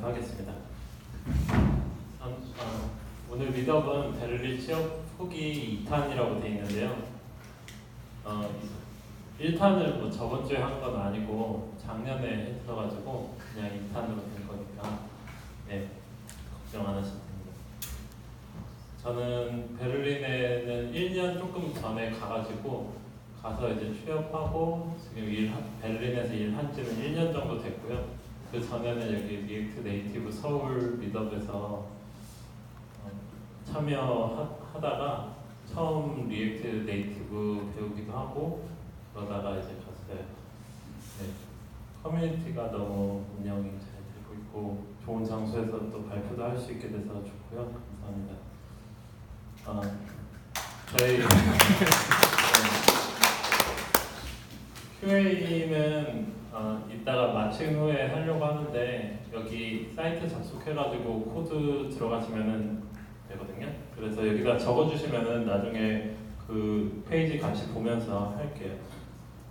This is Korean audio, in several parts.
발표하겠습니다. 오늘 미덕은 베를린 취업 후기 2탄이라고 되어 있는데요. 1탄을 뭐 저번 주에 한 건 아니고 작년에 했어가지고 그냥 2탄으로 된 거니까 네, 걱정 안 하셔도 됩니다. 저는 베를린에는 1년 조금 전에 가서 이제 취업하고 지금 베를린에서 일한 지는 1년 정도 됐고요. 그 전에는 여기 리액트 네이티브 서울 미덕에서 참여하다가 처음 리액트 네이티브 배우기도 하고 그러다가 이제 갔어요. 네. 커뮤니티가 너무 운영이 잘 되고 있고 좋은 장소에서 또 발표도 할 수 있게 돼서 좋고요. 감사합니다. 저희 QA는 이따가 마친 후에 하려고 하는데 여기 사이트 접속해가지고 코드 들어가시면은 되거든요. 그래서 여기다 적어주시면은 나중에 그 페이지 같이 보면서 할게요.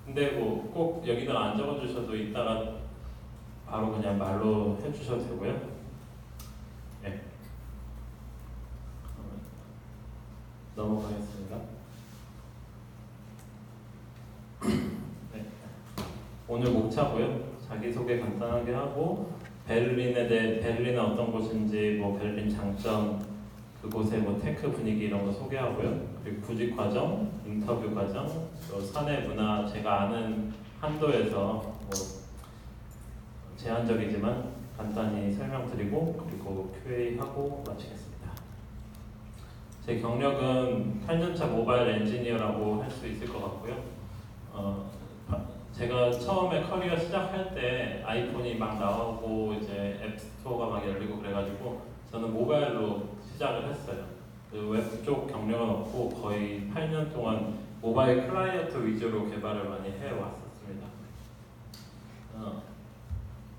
근데 뭐 꼭 여기다가 안 적어주셔도 이따가 바로 그냥 말로 해주셔도 되고요. 네. 넘어가겠습니다. 네. 오늘 목차고요. 자기소개 간단하게 하고 베를린은 어떤 곳인지 뭐 베를린 장점 그곳의 뭐 테크 분위기 이런 거 소개하고요. 그리고 구직 과정, 인터뷰 과정, 또 사내 문화 제가 아는 한도에서 뭐 제한적이지만 간단히 설명드리고 그리고 QA하고 마치겠습니다. 제 경력은 8년차 모바일 엔지니어라고 할 수 있을 것 같고요. 제가 처음에 커리어 시작할 때 아이폰이 막 나오고 이제 앱스토어가 막 열리고 그래가지고 저는 모바일로 시작을 했어요. 웹 쪽 경력은 없고 거의 8년 동안 모바일 클라이언트 위주로 개발을 많이 해왔었습니다.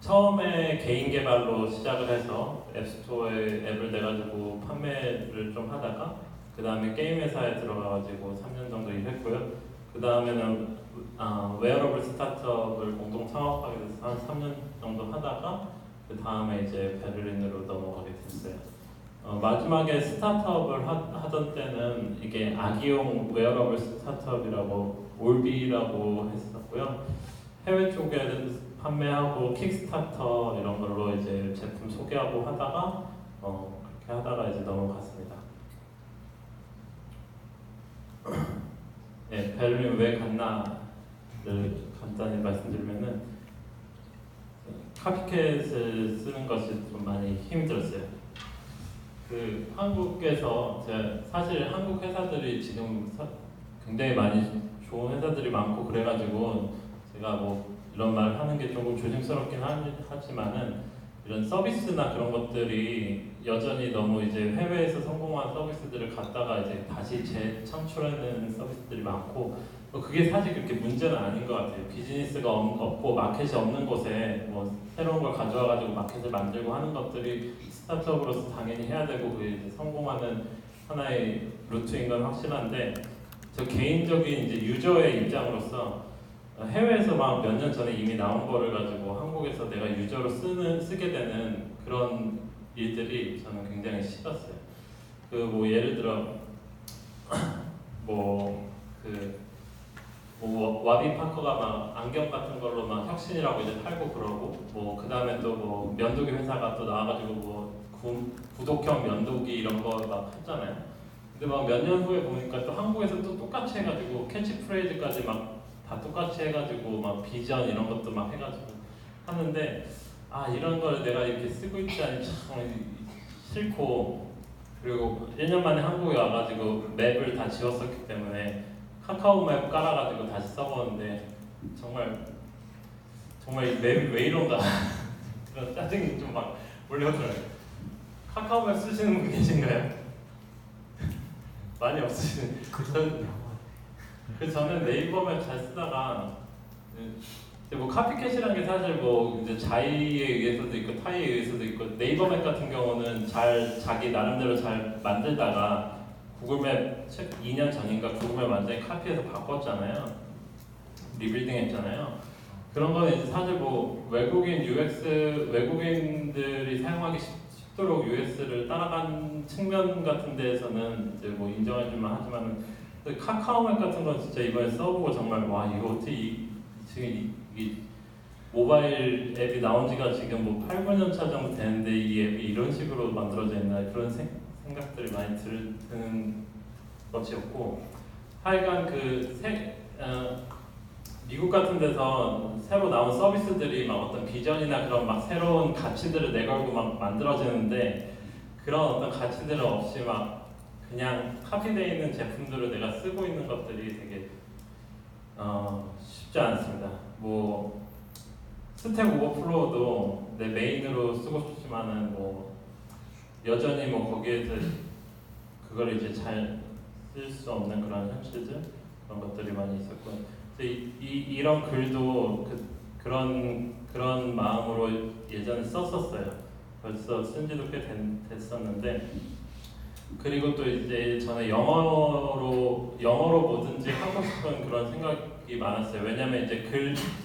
처음에 개인 개발로 시작을 해서 앱스토어에 앱을 내가지고 판매를 좀 하다가 그 다음에 게임 회사에 들어가가지고 3년 정도 일했고요. 그 다음에는 웨어러블 스타트업을 공동 창업하게 돼서 한 3년 정도 하다가 그 다음에 이제 베를린으로 넘어가게 됐어요. 마지막에 스타트업을 하던 때는 이게 아기용 웨어러블 스타트업이라고 올비라고 했었고요. 해외 쪽에는 판매하고 킥스타터 이런 걸로 이제 제품 소개하고 하다가 그렇게 하다가 이제 넘어갔습니다. 네, 베를린 왜 갔나를 간단히 말씀드리면은 카피캣을 쓰는 것이 좀 많이 힘이 들었어요. 그 한국에서 사실 한국 회사들이 지금 굉장히 많이 좋은 회사들이 많고 그래가지고 제가 뭐 이런 말 하는 게 조금 조심스럽긴 하지만은 이런 서비스나 그런 것들이 여전히 너무 이제 해외에서 성공한 서비스들을 갖다가 이제 다시 재창출하는 서비스들이 많고 그게 사실 그렇게 문제는 아닌 것 같아요. 비즈니스가 없고 마켓이 없는 곳에 뭐 새로운 걸 가져와가지고 마켓을 만들고 하는 것들이 스타트업으로서 당연히 해야 되고 그게 이제 성공하는 하나의 루트인 건 확실한데 저 개인적인 이제 유저의 입장으로서 해외에서 막 몇 년 전에 이미 나온 거를 가지고 한국에서 내가 유저로 쓰게 되는 그런 일들이 저는 굉장히 싫었어요. 그 뭐 예를 들어 와비 파커가 막 안경 같은 걸로 막 혁신이라고 이제 팔고 그러고 뭐 그 다음에 또 뭐 면도기 회사가 또 나와가지고 뭐 구독형 면도기 이런 거 막 했잖아요. 근데 막 몇 년 후에 보니까 또 한국에서 또 똑같이 해가지고 캐치프레이즈까지 막 다 똑같이 해가지고 막 비전 이런 것도 막 해가지고 하는데 이런 걸 내가 이렇게 쓰고 있다니 참 싫고 그리고 1년 만에 한국에 와가지고 맵을 다 지웠었기 때문에 카카오 맵 깔아가지고 다시 써보는데 정말 이 맵이 왜 이런가 그런 짜증이 좀 막 몰려들어요. 카카오 맵 쓰시는 분 계신가요? 많이 없으시는. 그래서 저는 네이버 맵 잘 쓰다가 뭐 카피캣이라는 게 사실 뭐 이제 자의에 의해서도 있고 타의에 의해서도 있고 네이버 맵 같은 경우는 자기 나름대로 잘 만들다가 구글맵 2년 전인가 구글맵 완전히 카피해서 바꿨잖아요. 리빌딩 했잖아요. 그런 거는 이제 사실 뭐 외국인들이 사용하기 쉽도록 UX를 따라간 측면 같은 데에서는 이제 뭐 인정해줄만 하지만 카카오맵 같은 건 진짜 이번에 써보고 정말 와 이거 어떻게 지금 이 모바일 앱이 나온 지가 지금 뭐 8, 9년 차 정도 되는데 이 앱이 이런 식으로 만들어져 있나 그런 생각들이 많이 드는 것이었고 하여간 미국 같은 데서 새로 나온 서비스들이 막 어떤 비전이나 그런 막 새로운 가치들을 내걸고 막 만들어지는데 그런 어떤 가치들은 없이 막 그냥 카피되어 있는 제품들을 내가 쓰고 있는 것들이 되게 쉽지 않습니다. 뭐 스택 오버플로우도 내 메인으로 쓰고 싶지만은 뭐 여전히 뭐 거기에서 그걸 이제 잘 쓸 수 없는 그런 현실들 그런 것들이 많이 있었고 이런 글도 그런 마음으로 예전에 썼었어요. 벌써 쓴지도 꽤 됐었는데 그리고 또 이제 저는 영어로 뭐든지 하고 싶은 그런 생각이 많았어요. 왜냐면 이제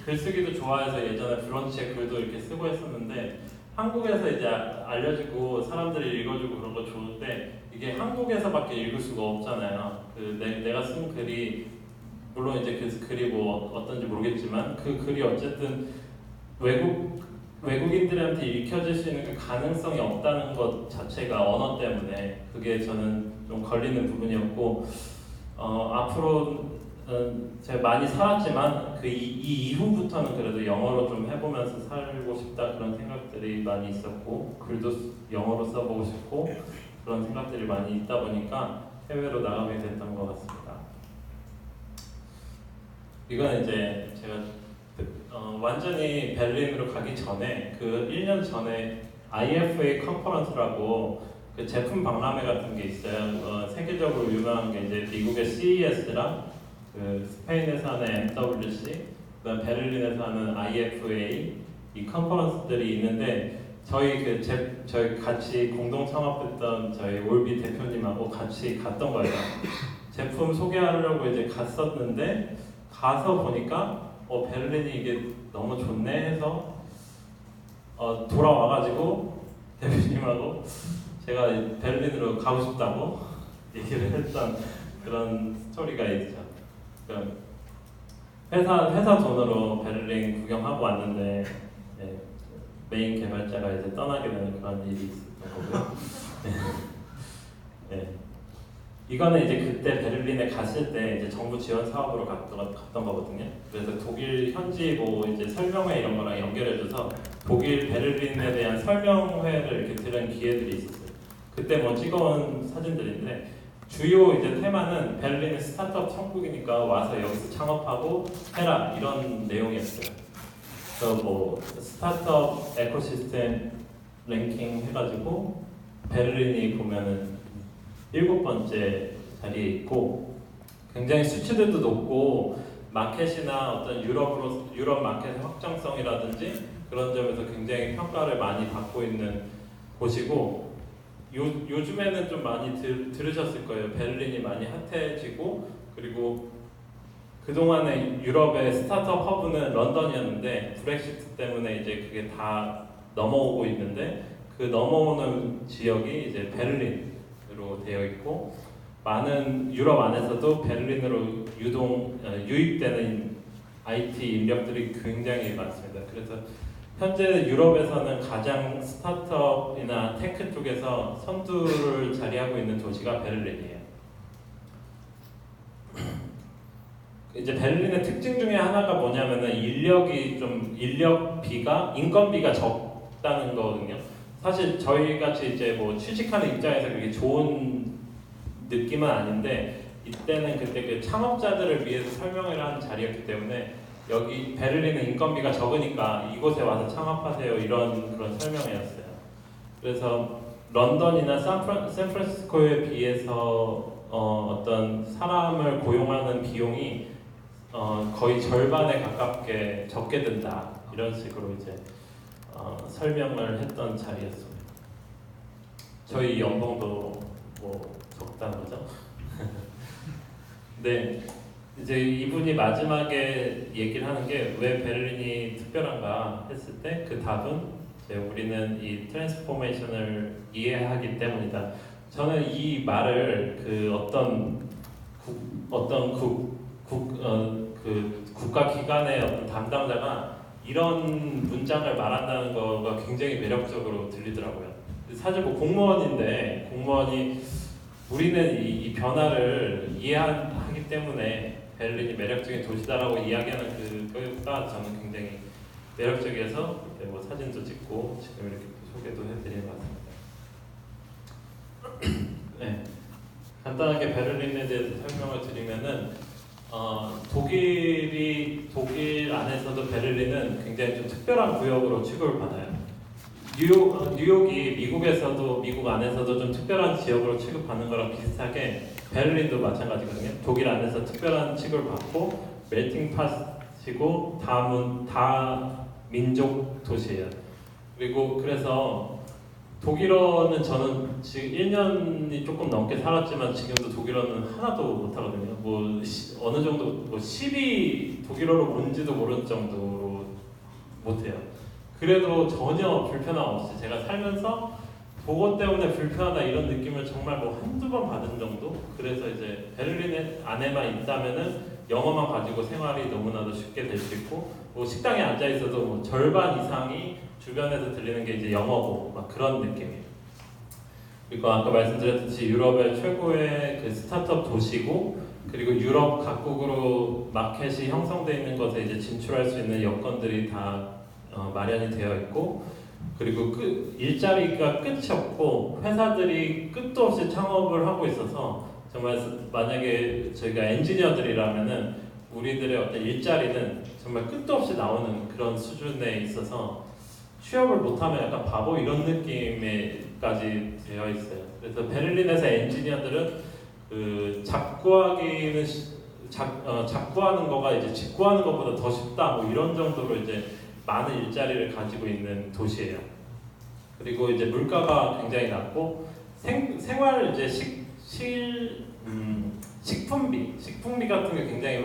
글쓰기도 좋아해서 예전에 브런치에 글도 이렇게 쓰고 했었는데 한국에서 이제 알려지고 사람들이 읽어주고 그런 거 좋은데 이게 한국에서밖에 읽을 수가 없잖아요. 내가 쓴 글이 물론 이제 그 글이 뭐 어떤지 모르겠지만 그 글이 어쨌든 외국인들한테 읽혀질 수 있는 그 가능성이 없다는 것 자체가 언어 때문에 그게 저는 좀 걸리는 부분이었고 앞으로 제가 많이 살았지만 이 이후부터는 그래도 영어로 좀 해보면서 살고 싶다 그런 생각들이 많이 있었고 글도 영어로 써보고 싶고 그런 생각들이 많이 있다 보니까 해외로 나가게 됐던 것 같습니다. 이건 이제 제가 완전히 베를린으로 가기 전에 그 1년 전에 IFA 컨퍼런스라고 그 제품 박람회 같은 게 있어요. 세계적으로 유명한 게 이제 미국의 CES랑 그 스페인에서 하는 MWC, 그다음 베를린에서 하는 IFA 이 컨퍼런스들이 있는데 저희 같이 공동 창업했던 저희 올비 대표님하고 같이 갔던 거예요. 제품 소개하려고 이제 갔었는데 가서 보니까 베를린이 이게 너무 좋네 해서 돌아와가지고 대표님하고 제가 베를린으로 가고 싶다고 얘기를 했던 그런 스토리가 있죠. 회사 돈으로 베를린 구경하고 왔는데 메인 개발자가 이제 떠나게 되는 그런 일이 있었던 거고요. 네. 이거는 이제 그때 베를린에 갔을 때 이제 정부 지원 사업으로 갔던 거거든요. 그래서 독일 현지 뭐 이제 설명회 이런 거랑 연결해줘서 독일 베를린에 대한 설명회를 이렇게 들은 기회들이 있었어요. 그때 뭐 찍어온 사진들인데 주요 이제 테마는 베를린은 스타트업 천국이니까 와서 여기서 창업하고 해라 이런 내용이었어요. 그래서 뭐 스타트업 에코시스템 랭킹 해가지고 베를린이 보면은 7번째 자리에 있고 굉장히 수치들도 높고 마켓이나 어떤 유럽 마켓의 확장성이라든지 그런 점에서 굉장히 평가를 많이 받고 있는 곳이고 요즘에는 좀 많이 들으셨을 거예요. 베를린이 많이 핫해지고 그리고 그동안에 유럽의 스타트업 허브는 런던이었는데 브렉시트 때문에 이제 그게 다 넘어오고 있는데 그 넘어오는 지역이 이제 베를린으로 되어 있고 많은 유럽 안에서도 베를린으로 유입되는 IT 인력들이 굉장히 많습니다. 그래서 현재 유럽에서는 가장 스타트업이나 테크 쪽에서 선두를 자리하고 있는 도시가 베를린이에요. 이제 베를린의 특징 중에 하나가 뭐냐면은 인건비가 적다는 거거든요. 사실 저희 같이 이제 뭐 취직하는 입장에서 그게 좋은 느낌은 아닌데 이때는 그때 그 창업자들을 위해서 설명회를 하는 자리였기 때문에 여기 베를린은 인건비가 적으니까 이곳에 와서 창업하세요 이런 그런 설명회였어요. 그래서 런던이나 샌프란시스코에 비해서 어떤 사람을 고용하는 비용이 거의 절반에 가깝게 적게 든다 이런 식으로 이제 설명을 했던 자리였습니다. 저희 연봉도 뭐 적다는 거죠. 네, 이제 이분이 마지막에 얘기를 하는 게 왜 베를린이 특별한가 했을 때 그 답은 이제 우리는 이 트랜스포메이션을 이해하기 때문이다. 저는 이 말을 그 그 국가 기관의 어떤 담당자가 이런 문장을 말한다는 거가 굉장히 매력적으로 들리더라고요. 사실 뭐 공무원인데 공무원이 우리는 이 변화를 이해하기 때문에 베를린이 매력적인 도시다라고 이야기하는 그거가 저는 굉장히 매력적이어서 뭐 사진도 찍고 지금 이렇게 소개도 해드리는 것 같습니다. 네, 간단하게 베를린에 대해서 설명을 드리면은 독일 안에서도 베를린은 굉장히 좀 특별한 구역으로 취급을 받아요. 뉴욕이 미국에서도 미국 안에서도 좀 특별한 지역으로 취급받는 거랑 비슷하게 베를린도 마찬가지거든요. 독일 안에서 특별한 취급을 받고 멜팅 팟이고 다 민족 도시예요. 그리고 그래서 독일어는 저는 지금 1년이 조금 넘게 살았지만 지금도 독일어는 하나도 못하거든요. 뭐 어느 정도 뭐 10이 독일어로 뭔지도 모르는 정도로 못해요. 그래도 전혀 불편함 없이 제가 살면서 그것 때문에 불편하다 이런 느낌을 정말 뭐 한두 번 받은 정도? 그래서 이제 베를린 안에만 있다면은 영어만 가지고 생활이 너무나도 쉽게 될 수 있고 뭐 식당에 앉아 있어도 뭐 절반 이상이 주변에서 들리는 게 이제 영어고 막 그런 느낌이에요. 그리고 아까 말씀드렸듯이 유럽의 최고의 그 스타트업 도시고 그리고 유럽 각국으로 마켓이 형성되어 있는 것에 이제 진출할 수 있는 여건들이 다 마련이 되어 있고 그리고 일자리가 끝이 없고 회사들이 끝도 없이 창업을 하고 있어서 정말 만약에 저희가 엔지니어들이라면은 우리들의 어떤 일자리는 정말 끝도 없이 나오는 그런 수준에 있어서 취업을 못하면 약간 바보 이런 느낌에까지 되어 있어요. 그래서 베를린에서 엔지니어들은 그 잡구하는 거가 이제 직구하는 것보다 더 쉽다 뭐 이런 정도로 이제 많은 일자리를 가지고 있는 도시예요. 그리고 이제 물가가 굉장히 낮고 생활 이제 식품비 같은 게 굉장히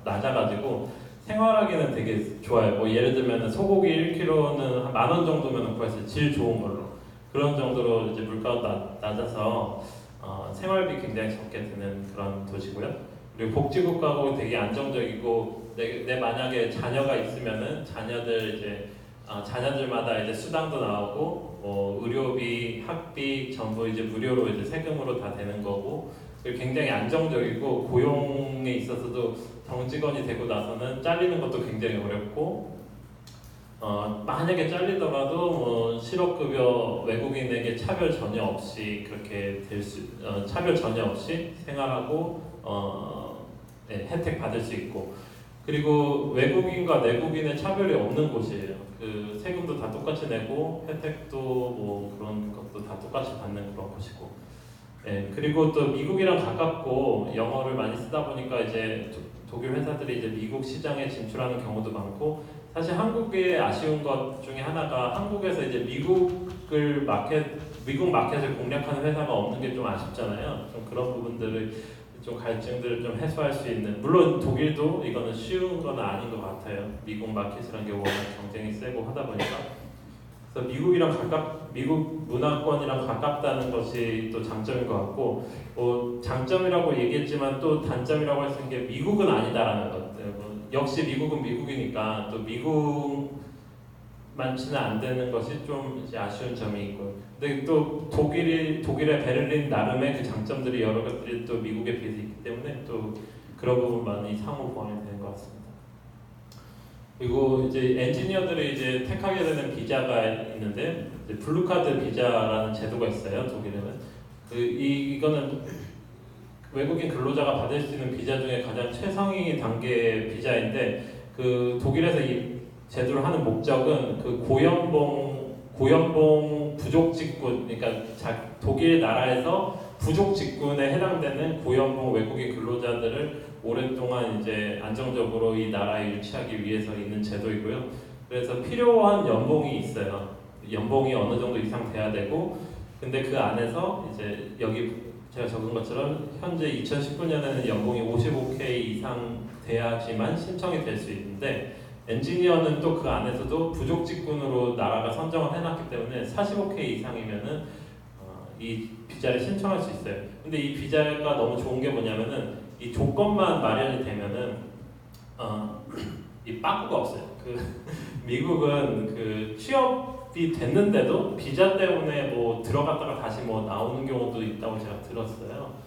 낮아가지고 생활하기는 되게 좋아요. 뭐 예를 들면 소고기 1kg는 한 10,000원 정도면 구할 수 있어요. 질 좋은 걸로 그런 정도로 이제 물가가 낮아서 생활비 굉장히 적게 드는 그런 도시고요. 그리고 복지국가고 되게 안정적이고 내 만약에 자녀가 있으면은 자녀들마다 이제 수당도 나오고 뭐 의료비, 학비 전부 이제 무료로 이제 세금으로 다 되는 거고 그리고 굉장히 안정적이고 고용에 있어서도 정직원이 되고 나서는 잘리는 것도 굉장히 어렵고 만약에 잘리더라도 뭐 실업급여 외국인에게 차별 전혀 없이 그렇게 차별 전혀 없이 생활하고 네, 혜택 받을 수 있고 그리고 외국인과 내국인의 차별이 없는 곳이에요. 그 세금도 다 똑같이 내고 혜택도 뭐 그런 것도 다 똑같이 받는 그런 곳이고. 네, 그리고 또 미국이랑 가깝고 영어를 많이 쓰다 보니까 이제 독일 회사들이 이제 미국 시장에 진출하는 경우도 많고 사실 한국의 아쉬운 것 중에 하나가 한국에서 이제 미국 마켓을 공략하는 회사가 없는 게 좀 아쉽잖아요. 좀 그런 부분들을 좀 갈증들을 좀 해소할 수 있는 물론 독일도 이거는 쉬운 건 아닌 것 같아요. 미국 마켓이라는 게 워낙 경쟁이 세고 하다 보니까 그래서 미국 문화권이랑 가깝다는 것이 또 장점인 것 같고 장점이라고 얘기했지만 또 단점이라고 할 수 있는 게 미국은 아니다라는 것들 역시 미국은 미국이니까 또 미국만치는 안 되는 것이 좀 이제 아쉬운 점이 있고 근데 또 독일의 베를린 나름의 그 장점들이 여러 것들이 또 미국에 비해서 있기 때문에 또 그런 부분 많이 상호 보완이 되는 것 같습니다. 그리고 이제 엔지니어들이 이제 택하게 되는 비자가 있는데 이제 블루카드 비자라는 제도가 있어요. 독일에는 이거는 외국인 근로자가 받을 수 있는 비자 중에 가장 최상위 단계 비자인데 그 독일에서 이 제도를 하는 목적은 그 고연봉 부족 직군 그러니까 독일 나라에서 부족 직군에 해당되는 고연봉 외국인 근로자들을 오랫동안 이제 안정적으로 이 나라에 유치하기 위해서 있는 제도이고요. 그래서 필요한 연봉이 있어요. 연봉이 어느 정도 이상 돼야 되고 근데 그 안에서 이제 여기 제가 적은 것처럼 현재 2019년에는 연봉이 55K 이상 돼야지만 신청이 될 수 있는데 엔지니어는 또 그 안에서도 부족 직군으로 나라가 선정을 해놨기 때문에 45K 이상이면은 이 비자를 신청할 수 있어요. 근데 이 비자가 너무 좋은 게 뭐냐면은 이 조건만 마련이 되면은 이 빠꾸가 없어요. 미국은 취업이 됐는데도 비자 때문에 뭐 들어갔다가 다시 뭐 나오는 경우도 있다고 제가 들었어요.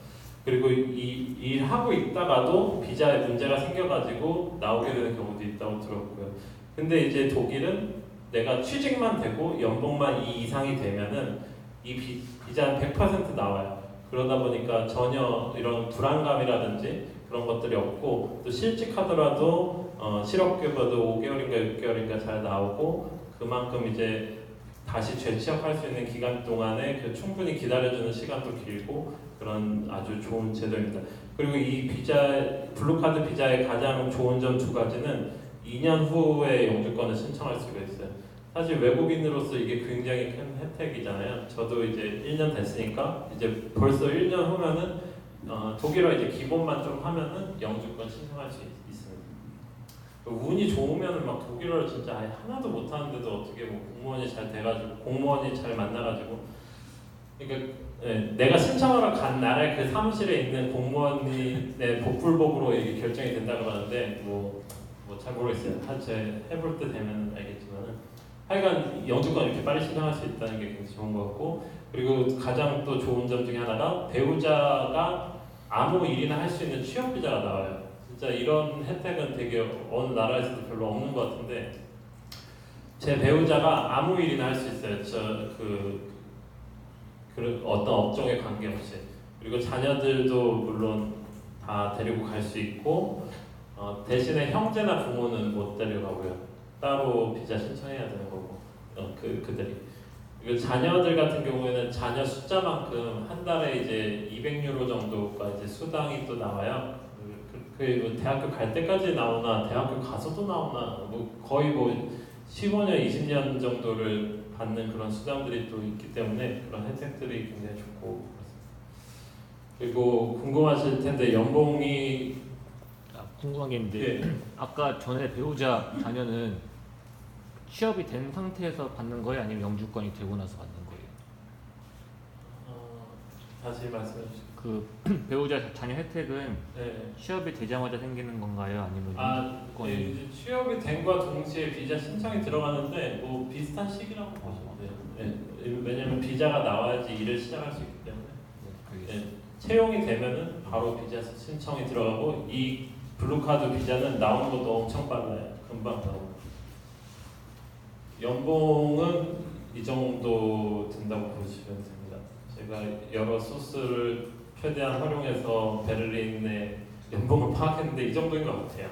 그리고 이 일하고 있다가도 비자에 문제가 생겨가지고 나오게 되는 경우도 있다고 들었고요. 근데 이제 독일은 내가 취직만 되고 연봉만 이 이상이 되면은 이 비자는 100% 나와요. 그러다 보니까 전혀 이런 불안감이라든지 그런 것들이 없고 또 실직하더라도 실업급여도 5개월인가 6개월인가 잘 나오고 그만큼 이제 다시 재취업할 수 있는 기간 동안에 충분히 기다려주는 시간도 길고 그런 아주 좋은 제도입니다. 그리고 이 블루카드 비자의 가장 좋은 점 두 가지는 2년 후에 영주권을 신청할 수가 있어요. 사실 외국인으로서 이게 굉장히 큰 혜택이잖아요. 저도 이제 1년 됐으니까 이제 벌써 1년 후면은 독일어 이제 기본만 좀 하면은 영주권 신청할 수 있습니다. 운이 좋으면은 막 독일어를 진짜 아예 하나도 못 하는데도 어떻게 뭐 공무원이 잘 돼가지고 공무원이 잘 만나가지고 그러니까 내가 신청하러 간 나라의 그 사무실에 있는 공무원이 내 복불복으로 이게 결정이 된다 그러는데 뭐 잘 모르겠어요. 제 해볼 때 되면 알겠지만은 하여간 영주권 이렇게 빨리 신청할 수 있다는 게 굉장히 좋은 것 같고 그리고 가장 또 좋은 점 중에 하나가 배우자가 아무 일이나 할 수 있는 취업 비자가 나와요. 진짜 이런 혜택은 되게 어느 나라에서도 별로 없는 것 같은데 제 배우자가 아무 일이나 할 수 있어요. 어떤 업종에 관계없이. 그리고 자녀들도 물론 다 데리고 갈 수 있고 대신에 형제나 부모는 못 데려가고요. 따로 비자 신청해야 되는 거고 그들이. 그리고 자녀들 같은 경우에는 자녀 숫자만큼 한 달에 이제 200유로 정도가 이제 수당이 또 나와요. 그리고 대학교 갈 때까지 나오나 대학교 가서도 나오나 뭐 거의 뭐 15년, 20년 정도를 받는 그런 수당들이 또 있기 때문에 그런 혜택들이 굉장히 좋고 그렇습니다. 그리고 궁금하실 텐데 연봉이 궁금한 게 있는데 아까 전에 배우자 자녀는 취업이 된 상태에서 받는 거예요? 아니면 영주권이 되고 나서 받는 거예요? 다시 말씀해 주시죠. 그 배우자 자녀 혜택은 취업이 되자마자 생기는 건가요? 아니면 영주권이? 취업이 된과 동시에 비자 신청이 들어가는데 뭐 비슷한 시기라고 보시면 돼요. 왜냐면 비자가 나와야지 일을 시작할 수 있기 때문에 채용이 되면은 바로 비자 신청이 들어가고 이 블루카드 비자는 나오는 것도 엄청 빨라요. 금방 나오고 연봉은 이 정도 든다고 보시면 됩니다. 제가 여러 소스를 최대한 활용해서 베를린의 연봉을 파악했는데 이 정도인 것 같아요.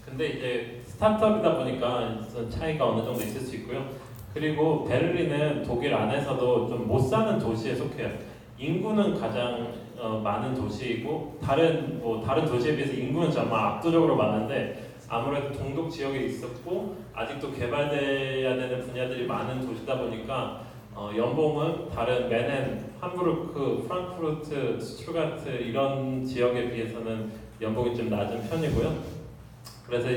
근데 이제 스타트업이다 보니까 차이가 어느 정도 있을 수 있고요. 그리고 베를린은 독일 안에서도 좀 못 사는 도시에 속해요. 인구는 가장 많은 도시이고 다른 도시에 비해서 인구는 정말 압도적으로 많은데 아무래도 동독 지역에 있었고 아직도 개발돼야 되는 분야들이 많은 도시다 보니까 연봉은 다른 맨헨, 함부르크, 프랑크푸르트, 스투트가르트 이런 지역에 비해서는 연봉이 좀 낮은 편이고요. 그래서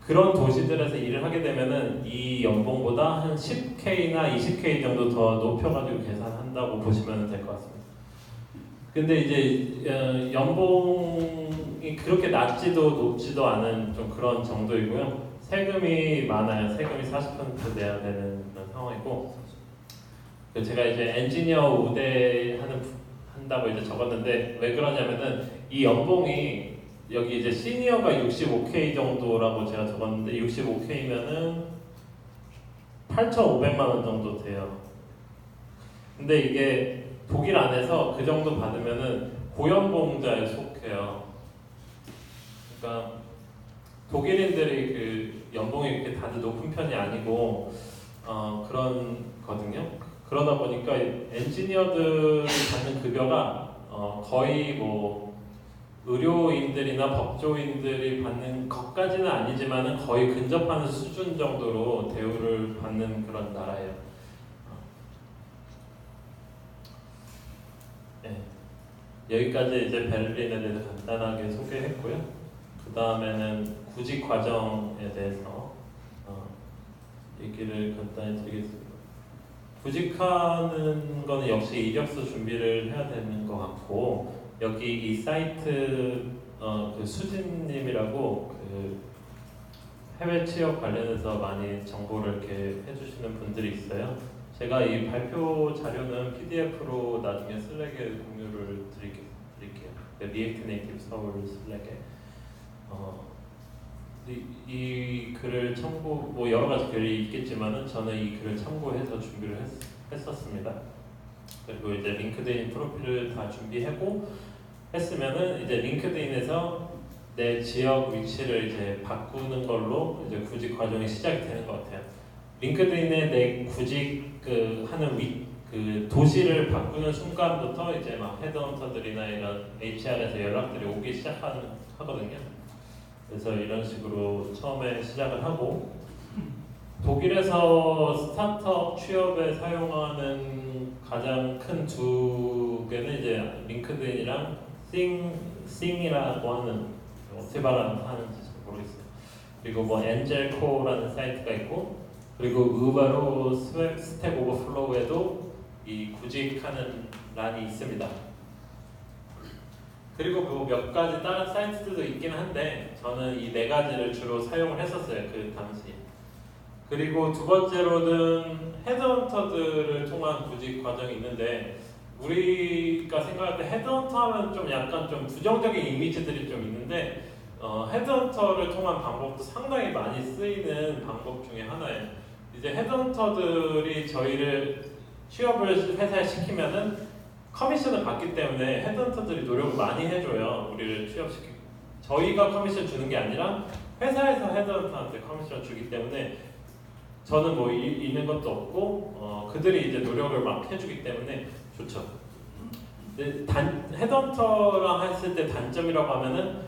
그런 도시들에서 일을 하게 되면은 이 연봉보다 한 10K나 20K 정도 더 높여가지고 계산한다고 보시면 될 것 같습니다. 근데 이제 연봉이 그렇게 낮지도 높지도 않은 좀 그런 정도이고요. 세금이 많아요. 세금이 40% 내야 되는 그런 상황이고 제가 이제 엔지니어 한다고 이제 적었는데 왜 그러냐면은 이 연봉이 여기 이제 시니어가 65K 정도라고 제가 적었는데 65K면은 8,500만 원 정도 돼요. 근데 이게 독일 안에서 그 정도 받으면은 고연봉자에 속해요. 그러니까 독일인들이 그 연봉이 이렇게 다들 높은 편이 아니고 그런 거든요. 그러다 보니까 엔지니어들이 받는 급여가 거의 뭐 의료인들이나 법조인들이 받는 것까지는 아니지만은 거의 근접하는 수준 정도로 대우를 받는 그런 나라예요. 여기까지 이제 베를린에 대해서 간단하게 소개했고요. 그 다음에는 구직 과정에 대해서 얘기를 간단히 드리겠습니다. 구직하는 거는 역시 이력서 준비를 해야 되는 것 같고, 여기 이 사이트 그 수진님이라고 그 해외 취업 관련해서 많이 정보를 이렇게 해주시는 분들이 있어요. 제가 이 발표 자료는 PDF로 나중에 슬랙에 공유를 드릴게요. 리액트 네이티브 서울 슬랙에 이 글을 참고, 뭐 여러 가지 글이 있겠지만은 저는 이 글을 참고해서 준비를 했었습니다. 그리고 이제 링크드인 프로필을 다 준비하고 했으면은 이제 링크드인에서 내 지역 위치를 이제 바꾸는 걸로 이제 구직 과정이 시작이 되는 것 같아요. 링크드인에 내 구직 하는 그 도시를 바꾸는 순간부터 이제 막 헤드헌터들이나 이런 HR에서 연락들이 오기 시작하거든요. 그래서 이런 식으로 처음에 시작을 하고, 독일에서 스타트업 취업에 사용하는 가장 큰 두 개는 이제 링크드인이랑 싱이라고 하는, 어떻게 말하는지 잘 모르겠어요. 그리고 뭐 엔젤코라는 사이트가 있고, 그리고 우바로 스택 오버플로우에도 이 구직하는 란이 있습니다. 그리고 뭐 몇 가지 다른 사이트들도 있긴 한데 저는 이 네 가지를 주로 사용을 했었어요, 그 당시. 그리고 두 번째로는 헤드헌터들을 통한 구직 과정이 있는데, 우리가 생각할 때 헤드헌터 하면 좀 약간 좀 부정적인 이미지들이 좀 있는데, 헤드헌터를 통한 방법도 상당히 많이 쓰이는 방법 중에 하나예요. 이제 헤드헌터들이 저희를 취업을 회사에 시키면은 커미션을 받기 때문에 헤드헌터들이 노력을 많이 해줘요. 우리를 취업시키고, 저희가 커미션 주는 게 아니라 회사에서 헤드헌터한테 커미션 주기 때문에 저는 뭐 있는 것도 없고 그들이 이제 노력을 막 해주기 때문에 좋죠. 근데 헤드헌터랑 했을 때 단점이라고 하면은,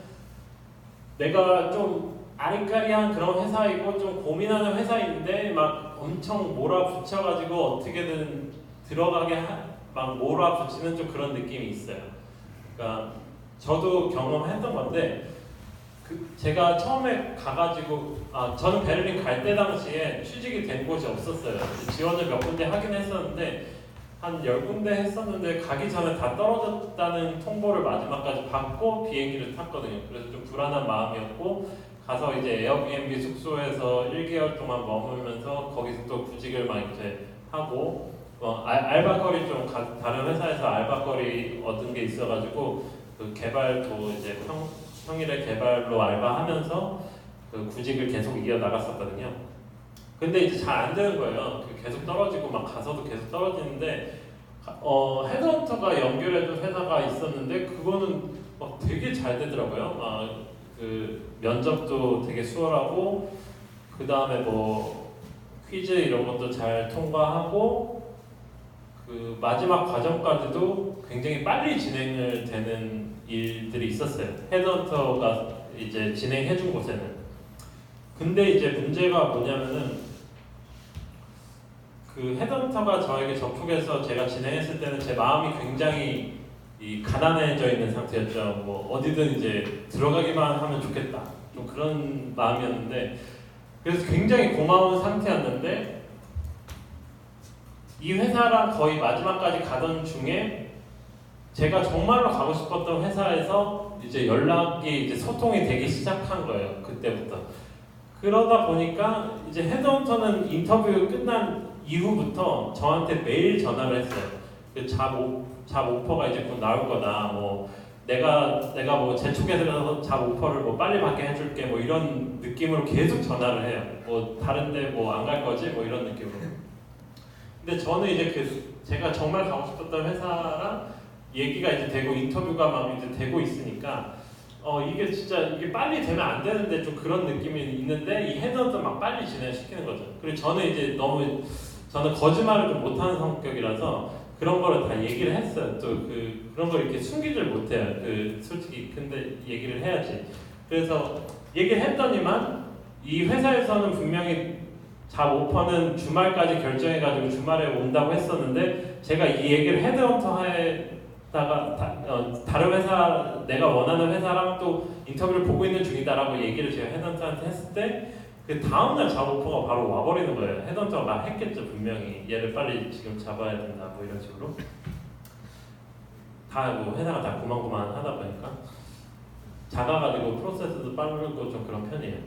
내가 좀 아리까리한 그런 회사이고 좀 고민하는 회사인데 막 엄청 몰아붙여가지고 어떻게든 들어가게 막 몰아붙이는 좀 그런 느낌이 있어요. 그러니까 저도 경험했던 건데, 제가 처음에 가가지고 저는 베를린 갈 때 당시에 취직이 된 곳이 없었어요. 지원을 몇 군데 하긴 했었는데 한 10군데 했었는데 가기 전에 다 떨어졌다는 통보를 마지막까지 받고 비행기를 탔거든요. 그래서 좀 불안한 마음이었고, 가서 이제 에어비앤비 숙소에서 1개월 동안 머물면서 거기서 또 구직을 막 이제 하고, 알바거리 좀 다른 회사에서 알바거리 얻은 게 있어가지고 그 개발도 이제 평일에 개발로 알바하면서 그 구직을 계속 이어나갔었거든요. 근데 이제 잘 안 되는 거예요. 계속 떨어지고 막 가서도 계속 떨어지는데, 헤드헌터가 연결해준 회사가 있었는데 그거는 막 되게 잘 되더라고요. 그 면접도 되게 수월하고, 그 다음에 뭐 퀴즈 이런 것도 잘 통과하고, 그 마지막 과정까지도 굉장히 빨리 진행을 되는 일들이 있었어요. 헤드헌터가 이제 진행해준 곳에는. 근데 이제 문제가 뭐냐면은, 그 헤드헌터가 저에게 접촉해서 제가 진행했을 때는 제 마음이 굉장히 가난해져 있는 상태였죠. 뭐 어디든 이제 들어가기만 하면 좋겠다, 좀 그런 마음이었는데, 그래서 굉장히 고마운 상태였는데, 이 회사랑 거의 마지막까지 가던 중에 제가 정말로 가고 싶었던 회사에서 이제 연락이 이제 소통이 되기 시작한 거예요. 그때부터. 그러다 보니까 이제 헤드헌터는 인터뷰 끝난 이후부터 저한테 매일 전화를 했어요. 그 잡 오퍼가 이제 곧 나올 거다. 뭐 내가 뭐 재촉해서 잡 오퍼를 뭐 빨리 받게 해줄게. 뭐 이런 느낌으로 계속 전화를 해요. 뭐 다른데 뭐 안 갈 거지? 뭐 이런 느낌으로. 근데 저는 이제 제가 정말 가고 싶었던 회사랑 얘기가 이제 되고 인터뷰가 막 이제 되고 있으니까 이게 진짜 이게 빨리 되면 안 되는데 좀 그런 느낌이 있는데, 이 헤드헌터 막 빨리 진행시키는 거죠. 그리고 저는 이제 저는 거짓말을 좀 못하는 성격이라서 그런 거를 다 얘기를 했어요. 또 그런 걸 이렇게 숨기질 못해요. 솔직히 근데 얘기를 해야지. 그래서 얘기를 했더니만 이 회사에서는 분명히 잡 오퍼는 주말까지 결정해가지고 주말에 온다고 했었는데, 제가 이 얘기를 헤드헌터에 다른 회사 내가 원하는 회사랑 또 인터뷰를 보고 있는 중이다라고 얘기를 제가 헤드헌터한테 했을 때 그 다음날 잡 오퍼가 바로 와버리는 거예요. 헤드헌터가 말했겠죠 분명히 얘를 빨리 지금 잡아야 된다 뭐 이런 식으로 다 뭐 회사가 다 고만고만하다 보니까 작아가지고 프로세스도 빠르고 좀 그런 편이에요.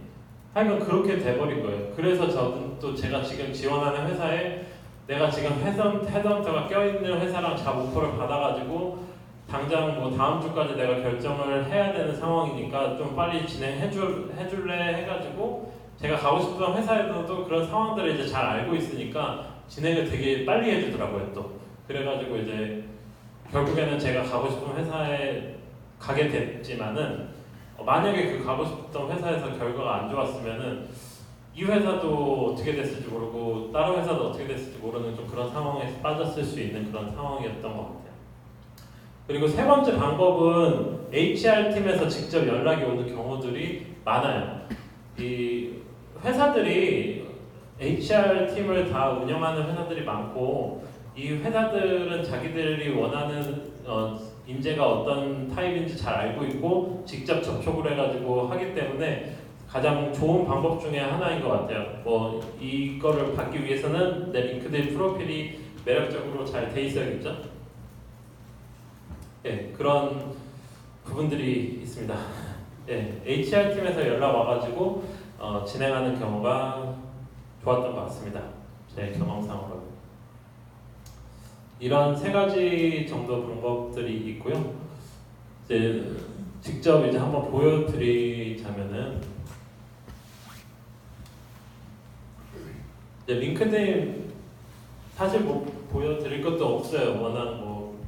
하여간 그렇게 돼버린 거예요. 그래서 저는 또 제가 지금 지원하는 회사에 내가 지금 헤드헌터가 껴있는 회사랑 잡 오퍼를 받아가지고 당장 뭐 다음 주까지 내가 결정을 해야 되는 상황이니까 좀 빨리 해줄래 해가지고 제가 가고 싶은 회사에서도 그런 상황들을 이제 잘 알고 있으니까 진행을 되게 빨리 해주더라고요 또. 그래가지고 이제 결국에는 제가 가고 싶은 회사에 가게 됐지만은 만약에 그 가고 싶던 회사에서 결과가 안 좋았으면은 이 회사도 어떻게 됐을지 모르고 다른 회사도 어떻게 됐을지 모르는 좀 그런 상황에 빠졌을 수 있는 그런 상황이었던 것 같아요. 그리고 세 번째 방법은 HR팀에서 직접 연락이 오는 경우들이 많아요. 이 회사들이 HR팀을 다 운영하는 회사들이 많고 이 회사들은 자기들이 원하는 인재가 어떤 타입인지 잘 알고 있고 직접 접촉을 해가지고 하기 때문에 가장 좋은 방법 중에 하나인 것 같아요. 뭐 이거를 받기 위해서는 내 링크드인 프로필이 매력적으로 잘 돼 있어야겠죠? 네, 그런 부분들이 있습니다. 네, HR팀에서 연락 와가지고 진행하는 경우가 좋았던 것 같습니다. 제 경험상으로. 이런 세 가지 정도 방법들이 있고요. 이제 직접 이제 한번 보여드리자면은 이제 링크드인 사실 뭐 보여드릴 것도 없어요. 워낙 뭐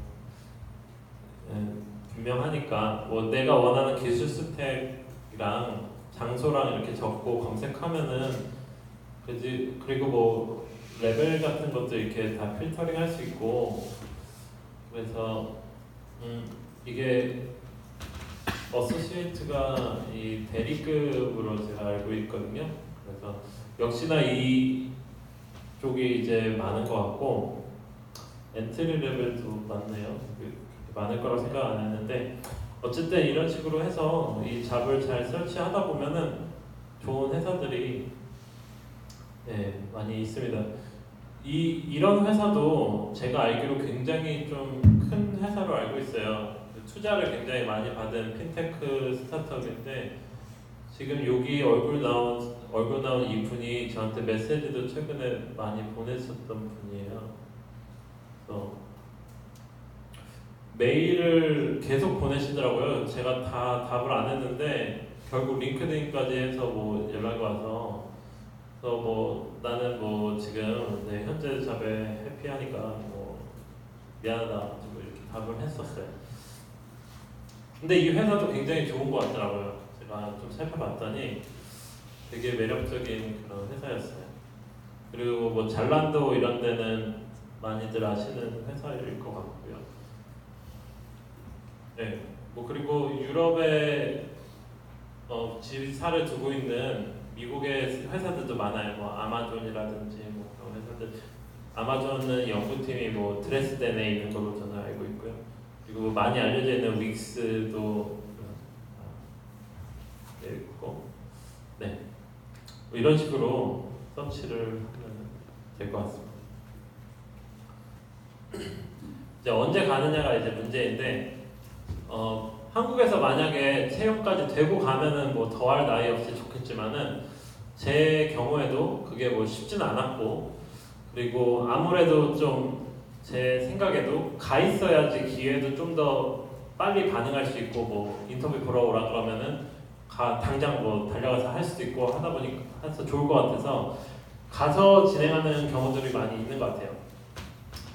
분명하니까 뭐 내가 원하는 기술 스택이랑 장소랑 이렇게 적고 검색하면은 그리고 뭐 레벨 같은 것도 이렇게 다 필터링 할 수 있고 그래서 이게 어소시에이트가 이 대리급으로 제가 알고 있거든요. 그래서 역시나 이 쪽이 이제 많은 것 같고 엔트리 레벨도 많네요. 많을 거라고 생각 안 했는데 어쨌든 이런 식으로 해서 이 잡을 잘 설치하다 보면은 좋은 회사들이 많이 있습니다. 이런 회사도 제가 알기로 굉장히 좀 큰 회사로 알고 있어요. 투자를 굉장히 많이 받은 핀테크 스타트업인데 지금 여기 얼굴 나온 이분이 저한테 메시지도 최근에 많이 보내셨던 분이에요. 그래서 메일을 계속 보내시더라고요. 제가 다 답을 안 했는데 결국 링크드인까지 해서 뭐 연락이 와서 그래서 뭐 나는 뭐 지금 내 현재 잡에 해피하니까 뭐 미안하다 뭐 이렇게 답을 했었어요. 근데 이 회사도 굉장히 좋은 것 같더라고요. 제가 좀 살펴봤더니 되게 매력적인 그런 회사였어요. 그리고 뭐 잘란도 이런 데는 많이들 아시는 회사일 것 같고요. 네, 뭐 그리고 유럽에 지사를 두고 있는 미국의 회사들도 많아요. 뭐 아마존이라든지 뭐 그런 회사들. 아마존은 연구팀이 뭐 드레스덴에 있는 걸로 저는 알고 있고요. 그리고 많이 알려져 있는 윅스도 있고, 네, 뭐 이런 식으로 서치를 하면 될 것 같습니다. 이제 언제 가느냐가 이제 문제인데. 한국에서 만약에 채용까지 되고 가면은 뭐 더할 나위 없이 좋겠지만은 제 경우에도 그게 뭐 쉽지는 않았고 그리고 아무래도 좀 제 생각에도 가 있어야지 기회도 좀 더 빨리 반응할 수 있고 뭐 인터뷰 보러 오라 그러면은 당장 뭐 달려가서 할 수도 있고 하다 보니까 해서 좋을 것 같아서 가서 진행하는 경우들이 많이 있는 것 같아요.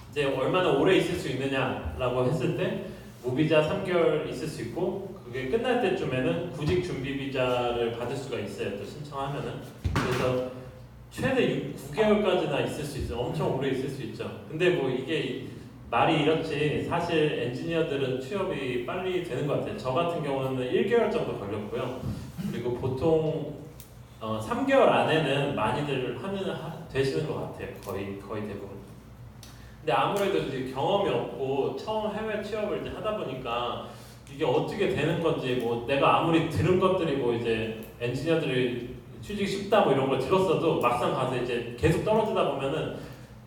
이제 얼마나 오래 있을 수 있느냐라고 했을 때 무비자 3개월 있을 수 있고 그게 끝날 때쯤에는 구직 준비 비자를 받을 수가 있어요. 또 신청하면은. 그래서 최대 9개월까지나 있을 수 있어요. 엄청 오래 있을 수 있죠. 근데 뭐 이게 말이 이렇지 사실 엔지니어들은 취업이 빨리 되는 것 같아요. 저 같은 경우는 1개월 정도 걸렸고요. 그리고 보통 3개월 안에는 많이들 되시는 것 같아요. 거의 대부분. 근데 아무래도 이제 경험이 없고 처음 해외 취업을 이제 하다 보니까 이게 어떻게 되는 건지 뭐 내가 아무리 들은 것들이 뭐 이제 엔지니어들이 취직이 쉽다 뭐 이런 걸 들었어도 막상 가서 이제 계속 떨어지다 보면은